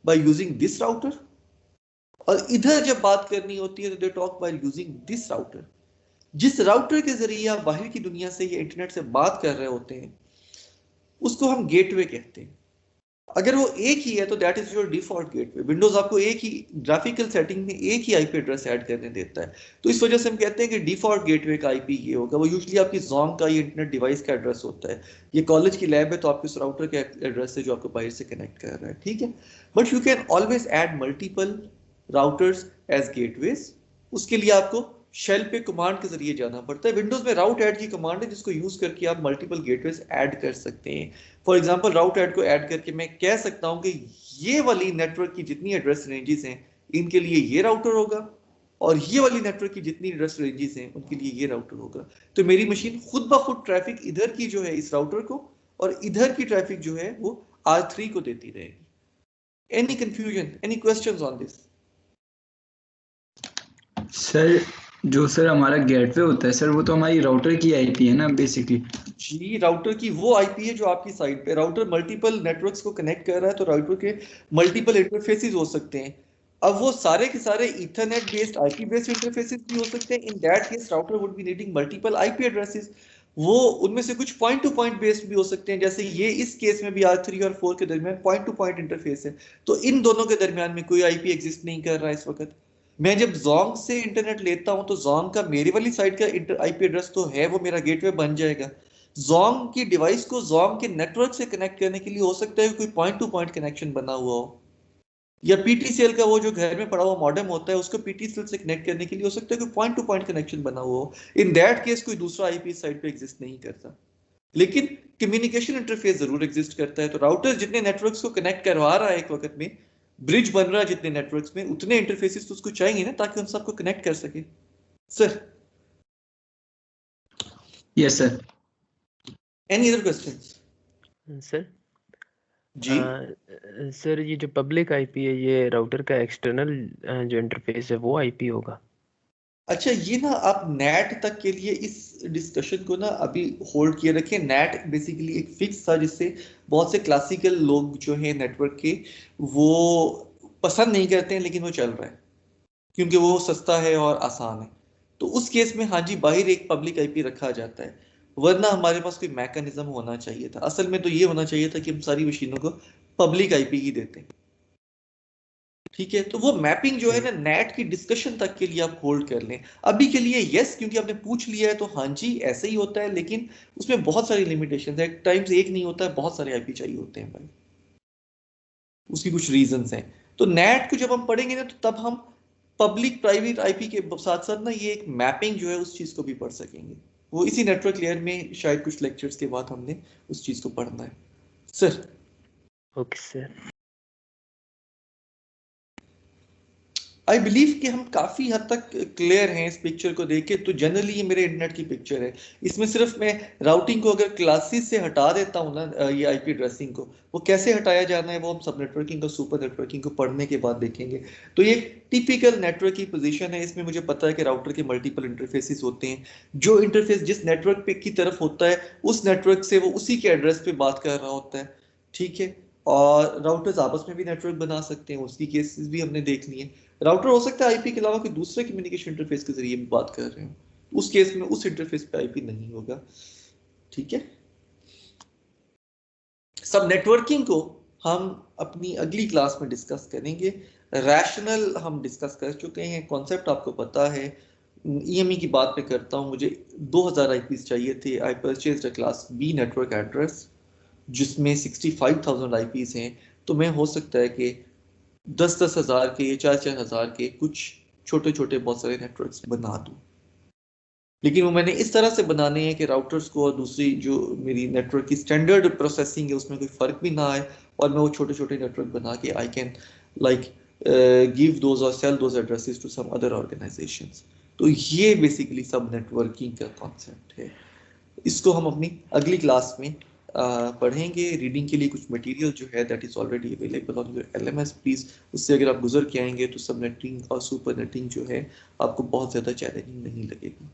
Speaker 1: by using this router, और इधर जब बात करनी होती है तो they talk by using this router. जिस राउटर के जरिए आप बाहर की दुनिया से या इंटरनेट से बात कर रहे होते हैं उसको हम गेटवे कहते हैं। अगर वो एक ही है तो that is your default gateway. Windows आपको एक ही ग्राफिकल सेटिंग में एक ही आईपी एड्रेस ऐड करने देता है। तो इस वजह से हम कहते हैं कि डिफॉल्ट गेटवे का आईपी ये होगा। वो यूजुअली आपकी जोंग का या इंटरनेट डिवाइस का एड्रेस होता है। ये कॉलेज की लैब है तो आपके उस राउटर का एड्रेस है जो आपको बाहर से कनेक्ट कर रहा है। ठीक है। But you can always add multiple routers as gateways. उसके लिए आपको शेल पे कमांड के जरिए जाना पड़ता है। विंडोज में राउट ऐड की कमांड है जिसको यूज करके आप मल्टीपल गेटवेज ऐड कर सकते हैं। फॉर एग्जांपल राउट ऐड को ऐड करके मैं कह सकता हूं कि ये वाली नेटवर्क की जितनी एड्रेस रेंजेस हैं इनके लिए ये राउटर होगा और ये वाली नेटवर्क की जितनी एड्रेस रेंजेस हैं उनके लिए ये राउटर होगा। तो मेरी मशीन खुद ब खुद ट्रैफिक इधर की जो है इस राउटर को और इधर की ट्रैफिक जो है वो R3 को देती रहेगी। Any confusion, any questions on this?
Speaker 5: Sir जो सर हमारा गेटवे होता है सर वो तो हमारी राउटर की आईपी है ना बेसिकली।
Speaker 1: जी, राउटर की वो आईपी है जो आपकी साइड पे, राउटर मल्टीपल नेटवर्क्स को कनेक्ट कर रहा है तो राउटर के मल्टीपल इंटरफेसेस हो सकते हैं। अब वो सारे के सारे ethernet based IP based interfaces भी हो सकते हैं। In that case router would be needing multiple IP addresses. वो उनमें से कुछ पॉइंट टू पॉइंट बेस्ड भी हो सकते हैं, जैसे ये इस केस में भी R3 और 4 के दरमियान पॉइंट टू पॉइंट इंटरफेस है। तो इन दोनों के दरमियान में कोई आईपी एग्जिस्ट नहीं कर रहा है इस वक्त। मैं जब जोंग से इंटरनेट लेता हूं तो जोंग का मेरी वाली साइड का आईपी एड्रेस तो है, वो मेरा गेटवे बन जाएगा। जोंग की डिवाइस को जोंग के नेटवर्क से कनेक्ट करने के लिए हो सकता है कोई पॉइंट टू पॉइंट कनेक्शन बना हुआ हो, या पीटीसीएल का वो जो घर में पड़ा हुआ मॉडेम होता है उसको पीटीसीएल से कनेक्ट करने के लिए हो सकता है कोई पॉइंट टू पॉइंट कनेक्शन बना हुआ हो। इन दैट केस कोई दूसरा आईपी साइड पे एग्जिस्ट नहीं करता, लेकिन कम्युनिकेशन इंटरफेस जरूर एग्जिस्ट करता है। तो राउटर जितने नेटवर्क्स को कनेक्ट करवा रहा है एक वक्त में, ब्रिज बन रहा है जितने नेटवर्क्स में, उतने इंटरफेसेस तो उसको चाहिए ना ताकि उन सबको कनेक्ट कर सके। Sir?
Speaker 5: Yes sir.
Speaker 1: Any other questions?
Speaker 6: Sir
Speaker 1: जी
Speaker 6: सर ये जो पब्लिक आईपी है ये राउटर का एक्सटर्नल जो इंटरफेस है वो आईपी होगा?
Speaker 1: अच्छा, ये ना आप नेट तक के लिए इस डिस्कशन को ना अभी होल्ड किए रखें। नेट बेसिकली एक फिक्स था जिससे बहुत से क्लासिकल लोग जो है नेटवर्क के वो पसंद नहीं करते हैं, लेकिन वो चल रहा है क्योंकि वो सस्ता है और आसान है। तो उस केस में हाँ जी बाहर एक पब्लिक आईपी रखा जाता है, वरना हमारे पास कोई मैकेनिज्म होना चाहिए था। असल में तो ये होना चाहिए था कि हम सारी मशीनों को पब्लिक आईपी ही देते हैं। ठीक है, तो वो मैपिंग जो है ना नेट की डिस्कशन तक के लिए आप होल्ड कर लें अभी के लिए। यस, क्योंकि आपने पूछ लिया है तो हाँ जी ऐसे ही होता है, लेकिन उसमें बहुत सारी लिमिटेशंस है। टाइम्स एक नहीं होता है, बहुत सारे आईपी चाहिए होते हैं भाई, उसकी कुछ रीजंस हैं। तो नेट को जब हम पढ़ेंगे ना तो तब हम पब्लिक प्राइवेट आईपी के साथ साथ ना ये एक मैपिंग जो है उस चीज को भी पढ़ सकेंगे। वो इसी नेटवर्क लेयर में शायद कुछ लेक्चर्स के बाद हमने उस चीज को पढ़ना है। Sir?
Speaker 6: Okay sir.
Speaker 1: I believe कि हम काफी हद तक क्लियर हैं इस पिक्चर को देख के। तो जनरली ये मेरे इंटरनेट की पिक्चर है, इसमें सिर्फ मैं राउटिंग को अगर क्लासेस से हटा देता हूँ ना, ये आईपी एड्रेसिंग को वो कैसे हटाया जाना है वो हम सब नेटवर्किंग और सुपर नेटवर्किंग को पढ़ने के बाद देखेंगे। तो ये टिपिकल नेटवर्क की पोजीशन है। इसमें मुझे पता है कि राउटर के मल्टीपल इंटरफेसेस होते हैं, जो इंटरफेस जिस नेटवर्क पे की तरफ होता है उस नेटवर्क से वो उसी के एड्रेस पे बात कर रहा होता है, ठीक है। और राउटर्स आपस में भी नेटवर्क बना सकते हैं, उसकी केसेस भी हमने देख ली है। राउटर हो सकता है आईपी के अलावा कोई दूसरे कम्युनिकेशन इंटरफेस के जरिए भी बात कर रहे हो, उस केस में उस इंटरफेस पे आईपी नहीं होगा, ठीक है। सब नेटवर्किंग को हम अपनी अगली क्लास में डिस्कस करेंगे। रैशनल हम डिस्कस कर चुके हैं, कॉन्सेप्ट आपको पता है। ईएमई की बात मैं करता हूं, मुझे 2000 आईपीस चाहिए थे। I purchased a class B network address जिसमें 65,000 आईपीस हैं। तो मैं हो सकता है कि 10-10 हज़ार के, 4-4 हज़ार के कुछ छोटे छोटे बहुत सारे नेटवर्क्स बना दूं, लेकिन वो मैंने इस तरह से बनाने हैं कि राउटर्स को और दूसरी जो मेरी नेटवर्क की स्टैंडर्ड प्रोसेसिंग है उसमें कोई फर्क भी ना आए, और मैं वो छोटे छोटे नेटवर्क बना के I can like give those और sell those addresses to some other organisations. तो ये बेसिकली सब नेटवर्किंग का कॉन्सेप्ट है। इसको हम अपनी अगली क्लास में पढ़ेंगे। रीडिंग के लिए कुछ मटेरियल जो है that is already available on your LMS, please उससे अगर आप गुजर के आएंगे तो सब नेटिंग और सुपर नेटिंग जो है आपको बहुत ज़्यादा चैलेंजिंग नहीं लगेगी।